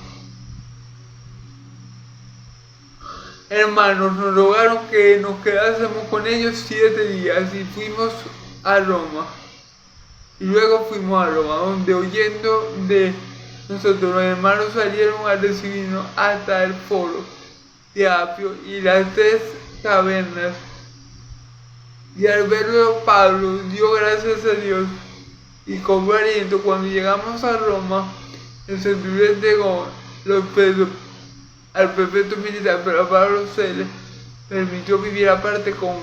hermanos, nos rogaron que nos quedásemos con ellos 7 días, y fuimos a Roma. Y luego fuimos a Roma, donde oyendo de nosotros los hermanos salieron a recibirnos hasta el foro de Apio y las 3 tabernas. Y al verlo Pablo dio gracias a Dios, y con aliento. Cuando llegamos a Roma, el centurión entregó los presos al prefecto militar, pero a Pablo se le permitió vivir aparte con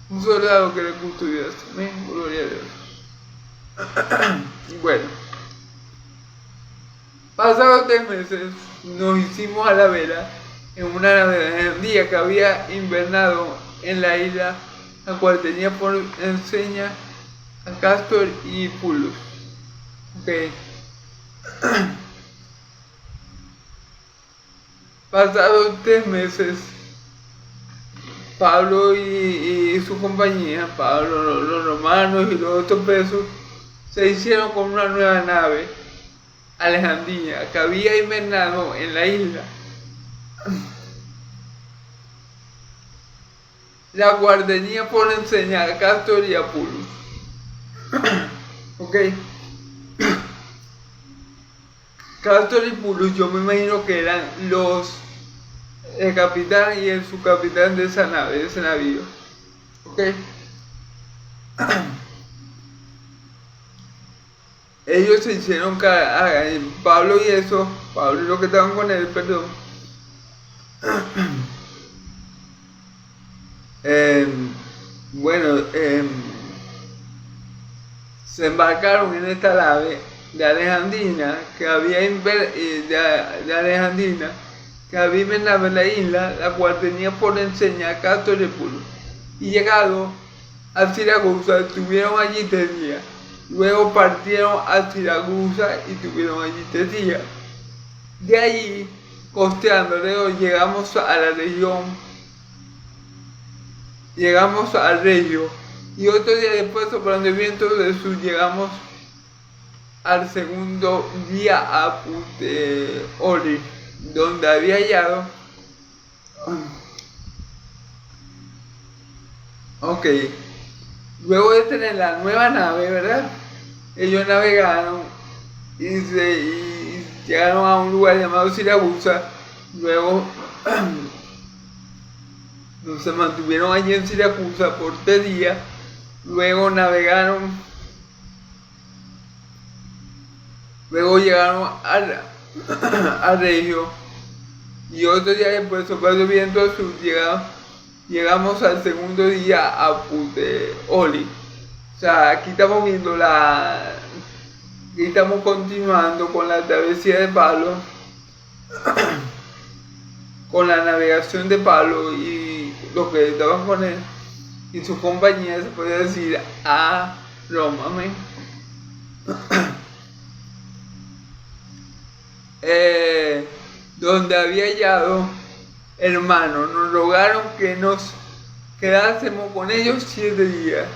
un soldado que le custodiase. Amén, gloria a Dios. Bueno, pasados 3 meses nos hicimos a la vela en una nave día que había invernado en la isla, la cual tenía por enseña a Castor y Pulus. Okay. Pasados 3 meses, Pablo y su compañía, Pablo, los romanos y los otros presos, se hicieron con una nueva nave alejandrina que había invernado en la isla, la cual tenía por enseña a Castor y a Pulus. Ok. Castor y Pulus, yo me imagino que eran el capitán y el subcapitán de esa nave, de ese navío. Ok. Ellos se hicieron Pablo y los que estaban con él, perdón. Se embarcaron en esta nave de Alejandrina que había invernado en la isla, la cual tenía por enseña a Castor y Pulus. Y llegado a Siracusa, estuvieron allí 3 días. Luego partieron a Siracusa y estuvieron allí 3 días. De allí, costeando, llegamos al Regio, y otro día después, soplando el viento del sur, llegamos al segundo día a Puteoli, donde había hallado. Ok, luego de tener la nueva nave, ¿verdad? Ellos navegaron y llegaron a un lugar llamado Siracusa. Luego se mantuvieron allí en Siracusa por 3 días. Luego llegaron a Regio, Y otro día después, soplando viento al sur, llegamos al segundo día a Puteoli. O sea, aquí estamos viendo aquí estamos continuando con la travesía de Pablo, con la navegación de Pablo y los que estaban con él y su compañía, se puede decir, a Roma. Amén. Donde había hallado hermanos, nos rogaron que nos quedásemos con ellos 7 días.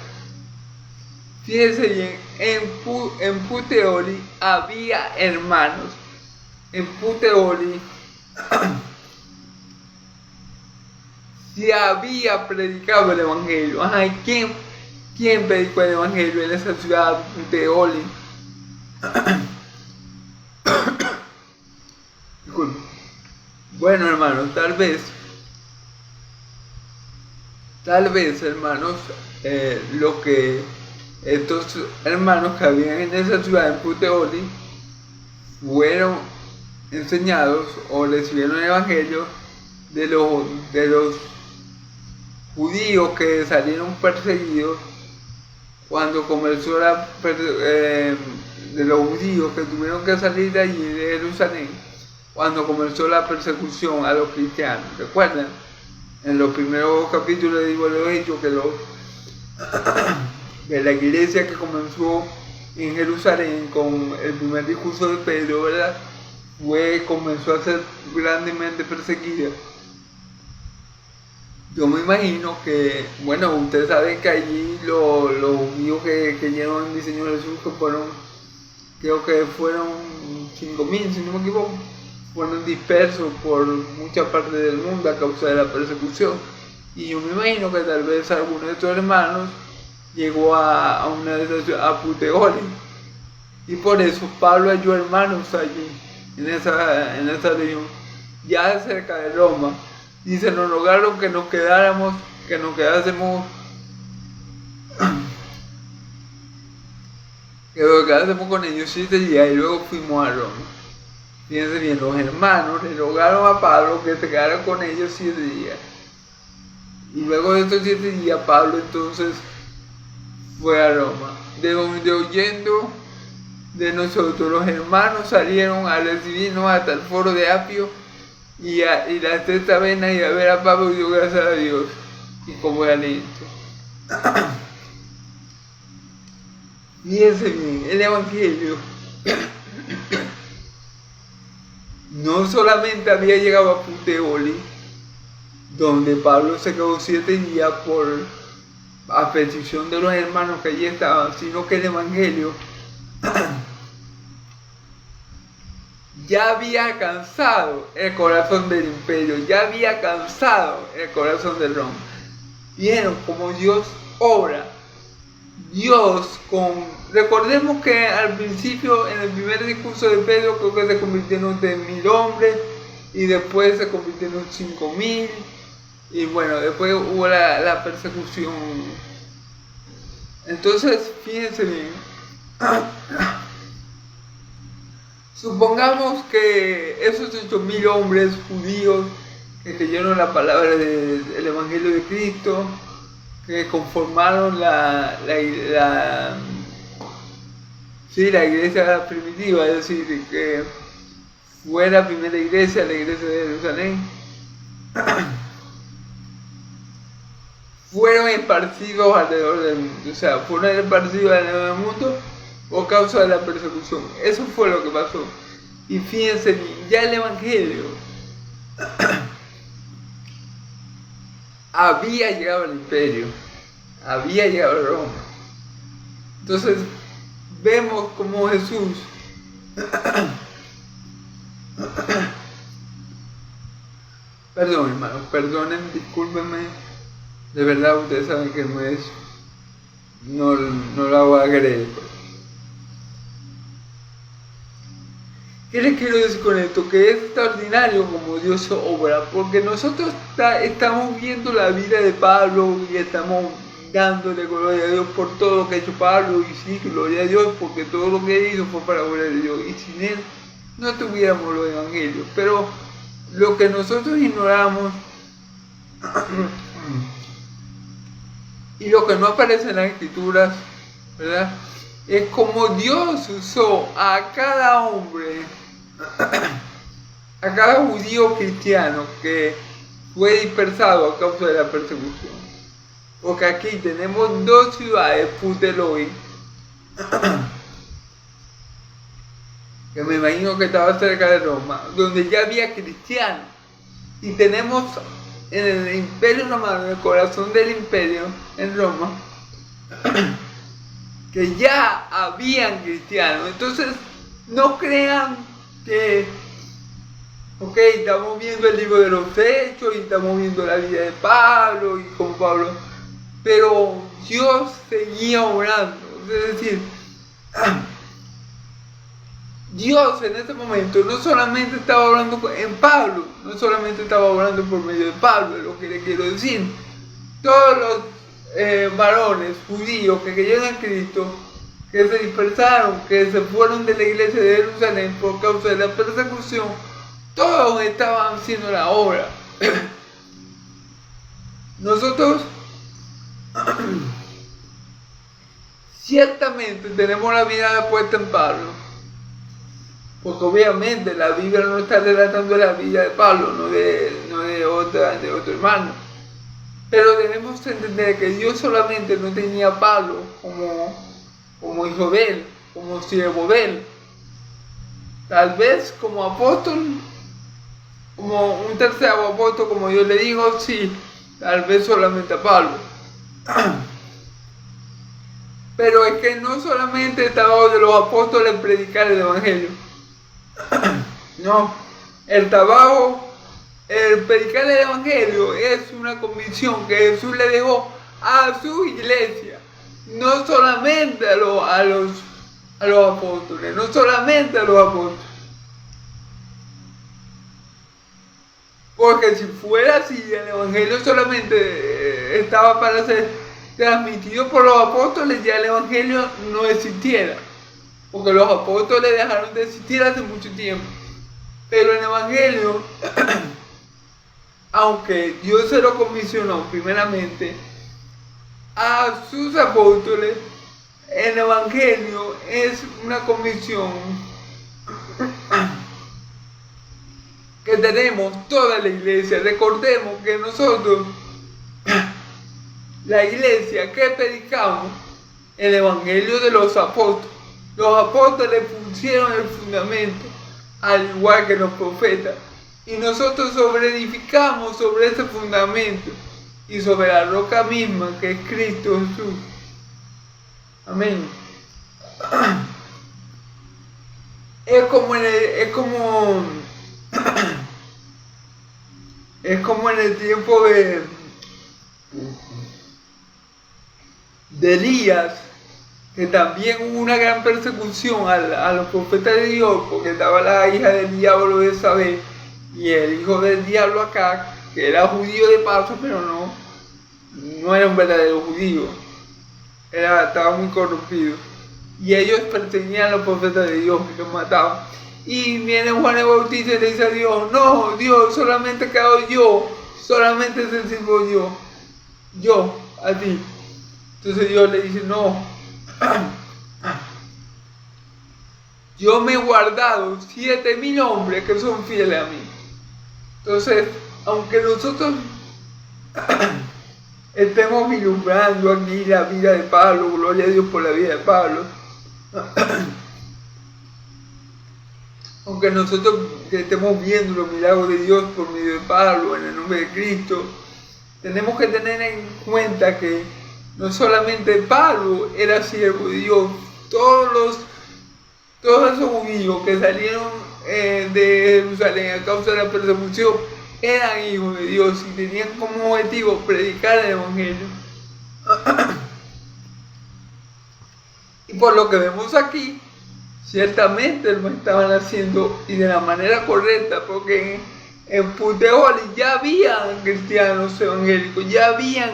Fíjense bien, en Puteoli había hermanos. En Puteoli se había predicado el evangelio. Ajá, ¿quién predicó el evangelio en esa ciudad de Puteoli? Bueno, hermanos, tal vez, hermanos, estos hermanos que habían en esa ciudad en Puteoli fueron enseñados o recibieron el evangelio de los judíos que salieron perseguidos cuando comenzó de los judíos que tuvieron que salir de allí de Jerusalén cuando comenzó la persecución a los cristianos. ¿Recuerdan? En los primeros capítulos de los Hechos que la iglesia que comenzó en Jerusalén con el primer discurso de Pedro, ¿verdad? Comenzó a ser grandemente perseguida. Yo me imagino que, bueno, ustedes saben que allí los judíos que llevan el diseño de Jesús, que creo que fueron 5.000, si no me equivoco, fueron dispersos por muchas partes del mundo a causa de la persecución. Y yo me imagino que tal vez alguno de estos hermanos llegó a Puteoli. Y por eso Pablo halló hermanos allí, en esa región, ya cerca de Roma. Y se nos rogaron que nos quedásemos con ellos 7 días y luego fuimos a Roma. Fíjense bien, los hermanos le rogaron a Pablo que se quedara con ellos 7 días. Y luego de estos 7 días, Pablo entonces fue a Roma, de donde oyendo de nosotros los hermanos salieron a recibirnos hasta el foro de Apio y la sexta vena y a ver a Pablo dio gracias a Dios y como de aliento. Fíjense bien, el evangelio no solamente había llegado a Puteoli, donde Pablo se quedó 7 días a petición de los hermanos que allí estaban, sino que el evangelio ya había cansado el corazón del imperio, ya había cansado el corazón de Roma. Vieron cómo Dios obra. Recordemos que al principio, en el primer discurso de Pedro, creo que se convirtieron en 1000 hombres, y después se convirtieron en 5000, y bueno, después hubo la persecución. Entonces, fíjense bien. Supongamos que esos 8000 hombres judíos que creyeron la palabra del Evangelio de Cristo, que conformaron la iglesia primitiva, es decir, que fue la primera iglesia, la iglesia de Jerusalén, fueron esparcidos alrededor del mundo, o sea, fueron esparcidos alrededor del mundo por causa de la persecución. Eso fue lo que pasó. Y fíjense, ya el evangelio había llegado al imperio, había llegado a Roma. Entonces vemos como Jesús perdón, hermanos, perdonen, discúlpenme, de verdad ustedes saben que no lo voy a creer. ¿Qué les quiero decir con esto? Que es extraordinario como Dios obra, porque nosotros estamos viendo la vida de Pablo y estamos dándole gloria a Dios por todo lo que ha hecho Pablo, y sí, gloria a Dios, porque todo lo que hizo fue para gloria de Dios, y sin él no tuviéramos los evangelios. Pero lo que nosotros ignoramos y lo que no aparece en las escrituras, ¿verdad? Es como Dios usó a cada hombre, a cada judío cristiano que fue dispersado a causa de la persecución. Porque aquí tenemos dos ciudades, Puteloy, que me imagino que estaba cerca de Roma, donde ya había cristianos. Y tenemos en el Imperio Romano, en el corazón del imperio, en Roma, que ya habían cristianos. Entonces, no crean que, ok, estamos viendo el libro de los Hechos y estamos viendo la vida de Pablo y con Pablo, pero Dios seguía obrando. Es decir, Dios en ese momento no solamente estaba obrando en Pablo, no solamente estaba obrando por medio de Pablo, es lo que le quiero decir. Todos los varones judíos que creyeron en Cristo, que se dispersaron, que se fueron de la iglesia de Jerusalén por causa de la persecución, todos estaban haciendo la obra. Nosotros ciertamente tenemos la mirada puesta en Pablo, porque obviamente la Biblia no está relatando la vida de Pablo, no de otro hermano. Pero debemos entender que Dios solamente no tenía a Pablo como hijo de él, como siervo de él. Tal vez como apóstol, como un tercero apóstol, como yo le digo, sí, tal vez solamente a Pablo. Pero es que no solamente estaba de los apóstoles predicar el evangelio. No, el predicar el evangelio es una comisión que Jesús le dejó a su iglesia, no solamente a los apóstoles, no solamente a los apóstoles. Porque si fuera así, el evangelio solamente estaba para ser transmitido por los apóstoles, ya el evangelio no existiera. Porque los apóstoles dejaron de existir hace mucho tiempo. Pero el evangelio, aunque Dios se lo comisionó primeramente a sus apóstoles, el evangelio es una comisión que tenemos toda la iglesia. Recordemos que nosotros, la iglesia que predicamos, el evangelio de los apóstoles. Los apóstoles pusieron el fundamento, al igual que los profetas, y nosotros edificamos sobre ese fundamento y sobre la roca misma que es Cristo Jesús. Amén. Es como en el tiempo de Elías, que también hubo una gran persecución a los profetas de Dios, porque estaba la hija del diablo de Jezabel y el hijo del diablo acá, que era judío de paso, pero no era un verdadero judío, estaba muy corrompido, y ellos perseguían a los profetas de Dios que los mataban. Y viene Juan el Bautista y le dice a Dios: no, Dios, solamente quedo yo, solamente te sirvo yo a ti. Entonces Dios le dice: no, yo me he guardado 7,000 hombres que son fieles a mí. Entonces, aunque nosotros estemos vislumbrando aquí la vida de Pablo, gloria a Dios por la vida de Pablo, aunque nosotros estemos viendo los milagros de Dios por medio de Pablo, en el nombre de Cristo, tenemos que tener en cuenta que no solamente Pablo era siervo de Dios, todos esos judíos que salieron de Jerusalén a causa de la persecución eran hijos de Dios y tenían como objetivo predicar el evangelio. Y por lo que vemos aquí, ciertamente lo estaban haciendo y de la manera correcta, porque en Puteoli ya habían cristianos evangélicos, ya habían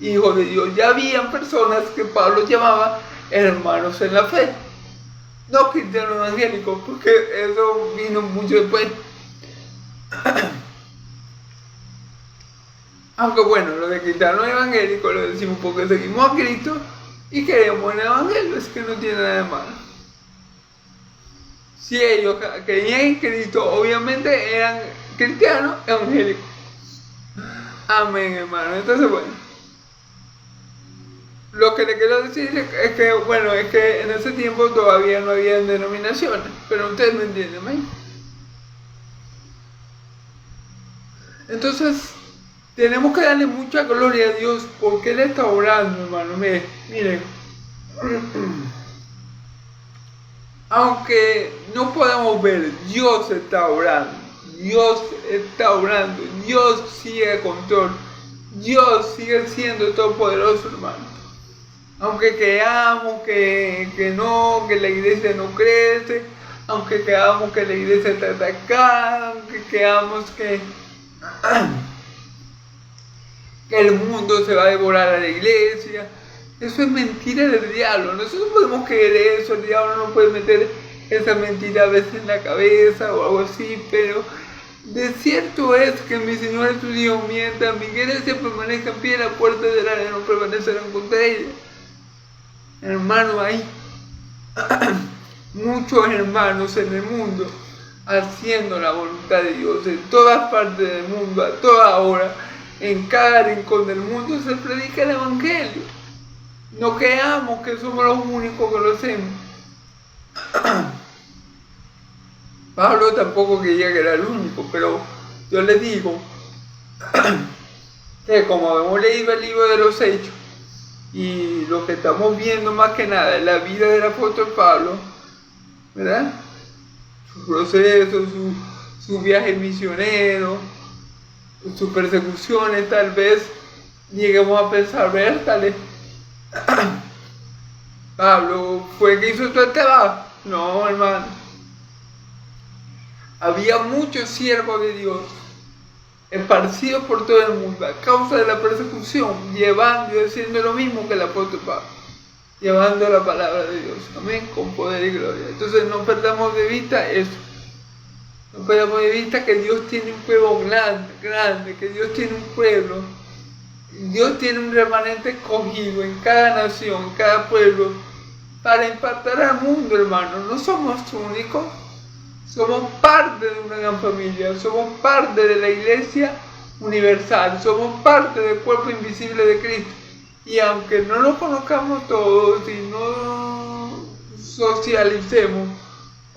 hijos de Dios, ya habían personas que Pablo llamaba hermanos en la fe, no cristianos evangélicos, porque eso vino mucho después. Aunque bueno, lo de cristianos evangélicos lo decimos porque seguimos a Cristo y creemos en el Evangelio, es que no tiene nada de malo. Si ellos creían en Cristo, obviamente eran cristianos evangélicos. Amén, hermano. Entonces, bueno, lo que le quiero decir es que, bueno, es que en ese tiempo todavía no había denominaciones, pero ustedes me entienden, ¿ven? Entonces, tenemos que darle mucha gloria a Dios porque Él está orando, hermano. Miren, aunque no podamos ver, Dios está orando. Dios está orando. Dios sigue a control. Dios sigue siendo todopoderoso, hermano. Aunque creamos que no, que la iglesia no crece, aunque creamos que la iglesia está atacada, aunque creamos que el mundo se va a devorar a la iglesia. Eso es mentira del diablo. Nosotros podemos creer eso, el diablo no puede meter esa mentira a veces en la cabeza o algo así, pero de cierto es que mi Señor Jesús dijo, mientras mi iglesia permanezca en pie, la puerta del área no permanecerán contra ella. Hermano, hay muchos hermanos en el mundo haciendo la voluntad de Dios en todas partes del mundo, a toda hora, en cada rincón del mundo se predica el Evangelio. No creamos que somos los únicos que lo hacemos. Pablo tampoco creía que era el único, pero yo les digo que como hemos leído el libro de los Hechos y lo que estamos viendo más que nada es la vida del apóstol Pablo, ¿verdad? Su proceso, su viaje misionero, sus persecuciones, tal vez lleguemos a pensar, ¿verdad? Pablo fue el que hizo todo el trabajo. No, hermano. Había muchos siervos de Dios esparcidos por todo el mundo a causa de la persecución, llevando y haciendo lo mismo que el apóstol Pablo, llevando la palabra de Dios, amén, con poder y gloria. Entonces no perdamos de vista eso. No perdamos de vista que Dios tiene un pueblo grande, que Dios tiene un pueblo. Dios tiene un remanente escogido en cada nación, en cada pueblo, para impactar al mundo, hermano. No somos únicos, somos parte de una gran familia, somos parte de la iglesia universal, somos parte del cuerpo invisible de Cristo. Y aunque no lo conozcamos todos y no socialicemos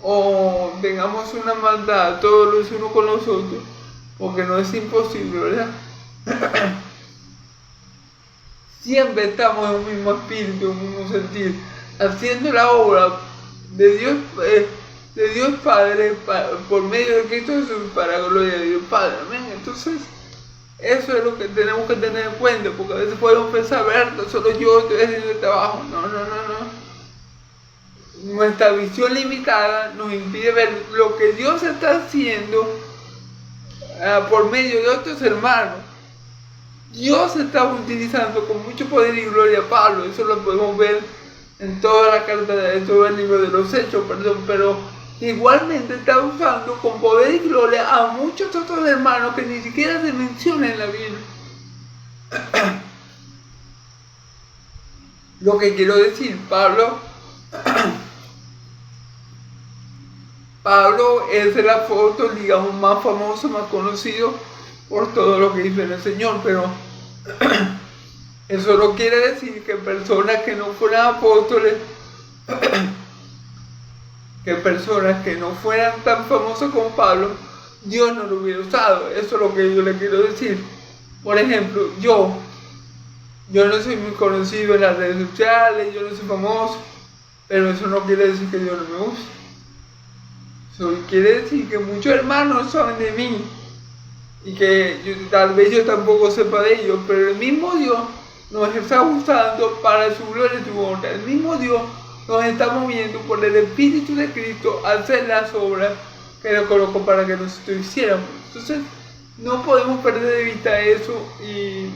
o tengamos una maldad todos los unos con los otros, porque no es imposible, ¿verdad? Siempre estamos en un mismo espíritu, en un mismo sentir, haciendo la obra de Dios Padre por medio de Cristo Jesús para la gloria de Dios Padre. Amén. Entonces, eso es lo que tenemos que tener en cuenta, porque a veces podemos pensar, ver, solo yo estoy haciendo el trabajo. No. Nuestra visión limitada nos impide ver lo que Dios está haciendo por medio de otros hermanos. Dios está utilizando con mucho poder y gloria a Pablo. Eso lo podemos ver en toda la carta, en todo el libro de los Hechos, pero igualmente está usando con poder y gloria a muchos otros hermanos que ni siquiera se mencionan en la Biblia. Lo que quiero decir, Pablo es el apóstol, digamos, más famoso, más conocido por todo lo que hizo en el Señor, pero eso no quiere decir que personas que no fueran apóstoles, que personas que no fueran tan famosas como Pablo, Dios no lo hubiera usado. Eso es lo que yo le quiero decir. Por ejemplo, yo no soy muy conocido en las redes sociales, yo no soy famoso, pero eso no quiere decir que Dios no me use. Eso quiere decir que muchos hermanos saben de mí y que tal vez yo tampoco sepa de ellos, pero el mismo Dios nos está usando para su gloria y su honra. El mismo Dios nos está moviendo por el Espíritu de Cristo a hacer las obras que nos colocó para que nosotros hiciéramos. Entonces, no podemos perder de vista eso y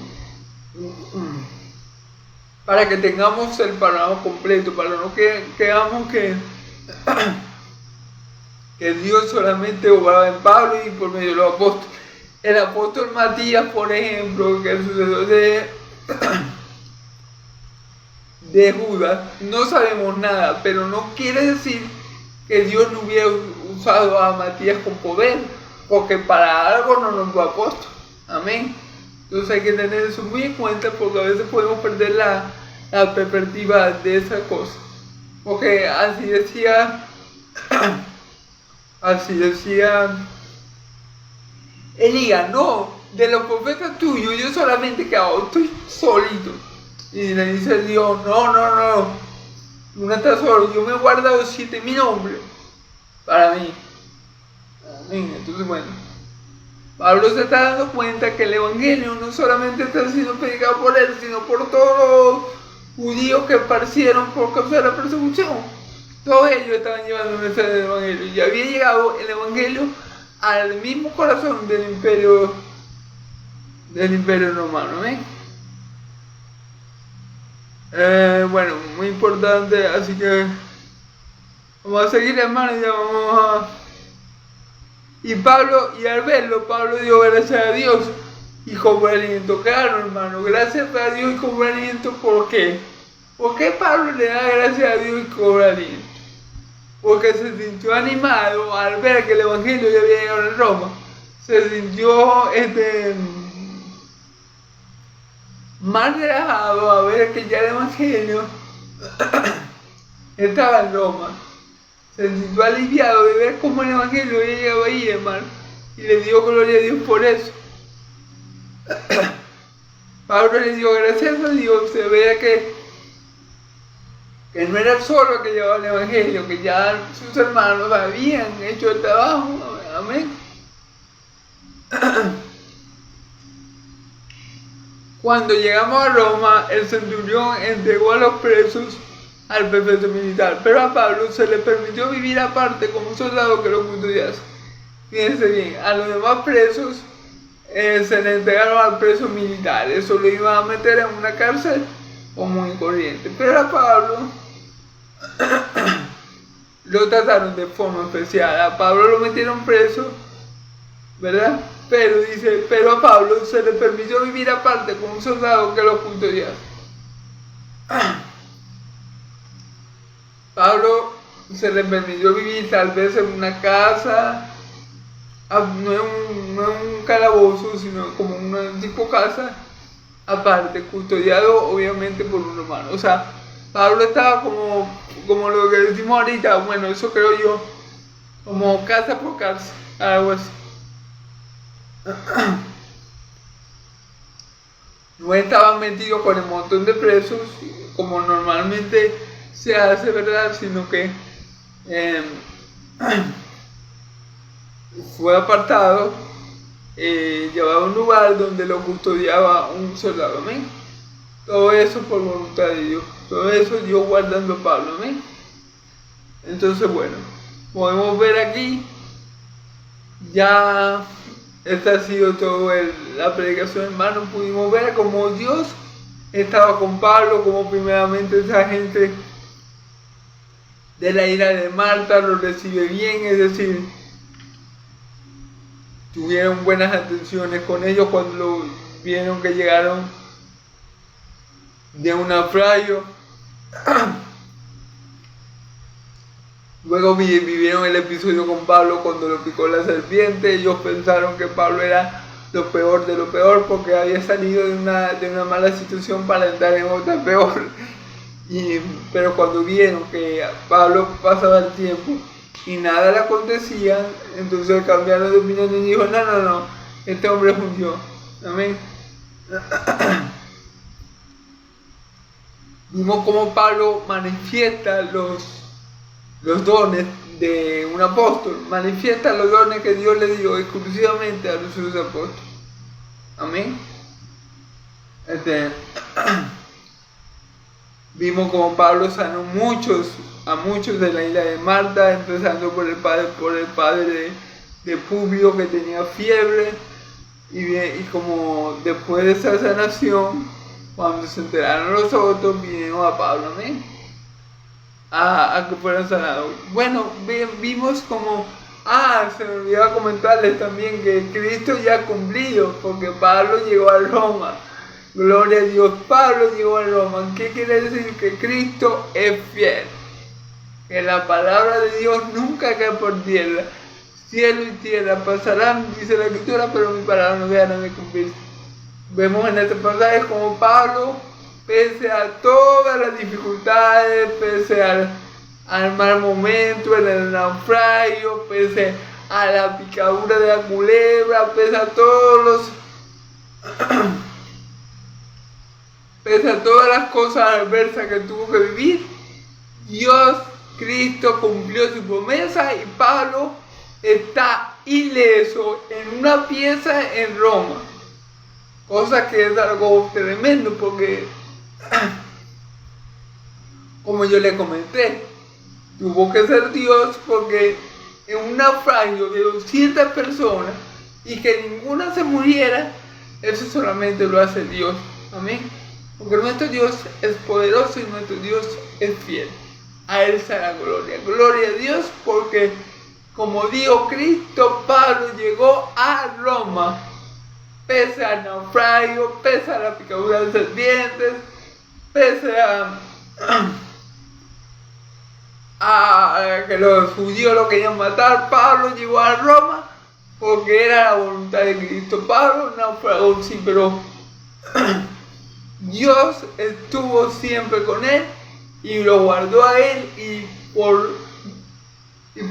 para que tengamos el panorama completo, para no que creamos que Dios solamente obraba en Pablo y por medio de los apóstoles. El apóstol Matías, por ejemplo, que es el sucesor de Judas, no sabemos nada, pero no quiere decir que Dios no hubiera usado a Matías con poder, porque para algo no nombró apóstol. Amén. Entonces hay que tener eso muy en cuenta, porque a veces podemos perder la perspectiva de esa cosa. Porque así decía Elías, no, de los profetas tuyos yo solamente quedo, estoy solito. Y le dice Dios, no estás solo, yo me he guardado 7,000 hombres para mí. Amén. Entonces bueno, Pablo se está dando cuenta que el evangelio no solamente está siendo predicado por él, sino por todos los judíos que aparecieron por causa de la persecución. Todos ellos estaban llevando el mensaje del evangelio y había llegado el evangelio al mismo corazón del imperio romano. ¿eh? Bueno, muy importante, así que vamos a seguir, hermano, ya vamos a... Y Pablo, y al verlo, Pablo dio gracias a Dios y cobró aliento. Claro, hermano, gracias a Dios y cobró aliento. ¿Por qué? ¿Por qué Pablo le da gracias a Dios y cobra aliento? Porque se sintió animado al ver que el evangelio ya había llegado a Roma. Se sintió más relajado a ver que ya el evangelio estaba en Roma. Se sintió aliviado de ver cómo el evangelio había llegado ahí, hermano, y le dio gloria a Dios por eso. Pablo le dio gracias a Dios, se veía que no era el solo que llevaba el evangelio, que ya sus hermanos habían hecho el trabajo. Amén. Cuando llegamos a Roma, el centurión entregó a los presos al prefecto militar, pero a Pablo se le permitió vivir aparte como un soldado que lo custodiase. Fíjense bien, a los demás presos se le entregaron al preso militar, eso lo iban a meter en una cárcel común y corriente, pero a Pablo lo trataron de forma especial. A Pablo lo metieron preso, ¿verdad? Pero dice, pero a Pablo se le permitió vivir aparte como un soldado que lo custodiase. Pablo se le permitió vivir tal vez en una casa, no en un calabozo, sino como una tipo casa aparte, custodiado obviamente por un romano. O sea, Pablo estaba como lo que decimos ahorita, bueno, eso creo yo, como casa por casa, algo así. No estaba metido con el montón de presos como normalmente se hace, ¿verdad? Sino que fue apartado, llevaba a un lugar donde lo custodiaba un soldado. Amén. Todo eso por voluntad de Dios. Todo eso Dios guardando a Pablo. Amén. Entonces, bueno, podemos ver aquí, ya esta ha sido toda la predicación, hermano. Pudimos ver cómo Dios estaba con Pablo, como primeramente esa gente de la isla de Malta lo recibe bien, es decir, tuvieron buenas atenciones con ellos cuando vieron que llegaron de un naufragio. Luego vivieron el episodio con Pablo cuando lo picó la serpiente. Ellos pensaron que Pablo era lo peor de lo peor porque había salido de una mala situación para entrar en otra peor. Pero cuando vieron que Pablo pasaba el tiempo y nada le acontecía, entonces cambiaron de opinión y dijo, no, este hombre es un Dios. Amén. Vimos cómo Pablo manifiesta los dones de un apóstol, manifiesta los dones que Dios le dio exclusivamente a los sus apóstoles. Amén. Vimos como Pablo sanó a muchos de la isla de Malta, empezando por el padre de Publio que tenía fiebre, y como después de esa sanación, cuando se enteraron los otros, vinieron a Pablo, amén, a que fueran sanados. Bueno, vimos como Se me olvidó comentarles también que Cristo ya ha cumplido, porque Pablo llegó a Roma. Gloria a Dios, Pablo llegó a Roma. ¿Qué quiere decir? Que Cristo es fiel. Que la palabra de Dios nunca cae por tierra. Cielo y tierra pasarán, dice la Escritura, pero mi palabra no dejará de cumplirse. Vemos en este pasaje como Pablo, pese a todas las dificultades, pese al mal momento, en el naufragio, pese a la picadura de la culebra, pese a todas las cosas adversas que tuvo que vivir, Dios, Cristo cumplió su promesa y Pablo está ileso en una pieza en Roma. Cosa que es algo tremendo porque, como yo le comenté, tuvo que ser Dios porque en un naufragio de 200 personas y que ninguna se muriera, eso solamente lo hace Dios. Amén. Porque nuestro Dios es poderoso y nuestro Dios es fiel. A Él será gloria. Gloria a Dios porque, como dijo Cristo, Pablo llegó a Roma. Pese al naufragio, pese a la picadura de serpientes, pese a que los judíos lo querían matar, Pablo llegó a Roma porque era la voluntad de Cristo. Pablo naufragó, sí, pero Dios estuvo siempre con él y lo guardó a él, y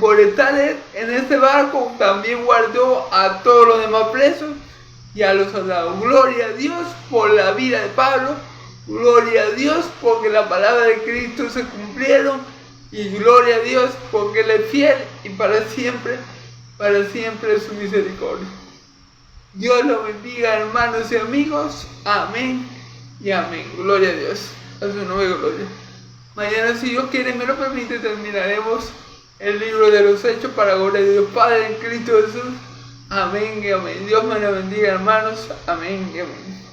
por estar en ese barco también guardó a todos los demás presos y a los soldados. Gloria a Dios por la vida de Pablo, gloria a Dios porque la palabra de Cristo se cumplieron, y gloria a Dios porque Él es fiel y para siempre es su misericordia. Dios los bendiga, hermanos y amigos. Amén y amén. Gloria a Dios. A su nombre, gloria. Mañana, si Dios quiere, me lo permite, terminaremos el libro de los Hechos para gloria de Dios Padre en Cristo Jesús. Amén y amén. Dios me lo bendiga, hermanos. Amén y amén.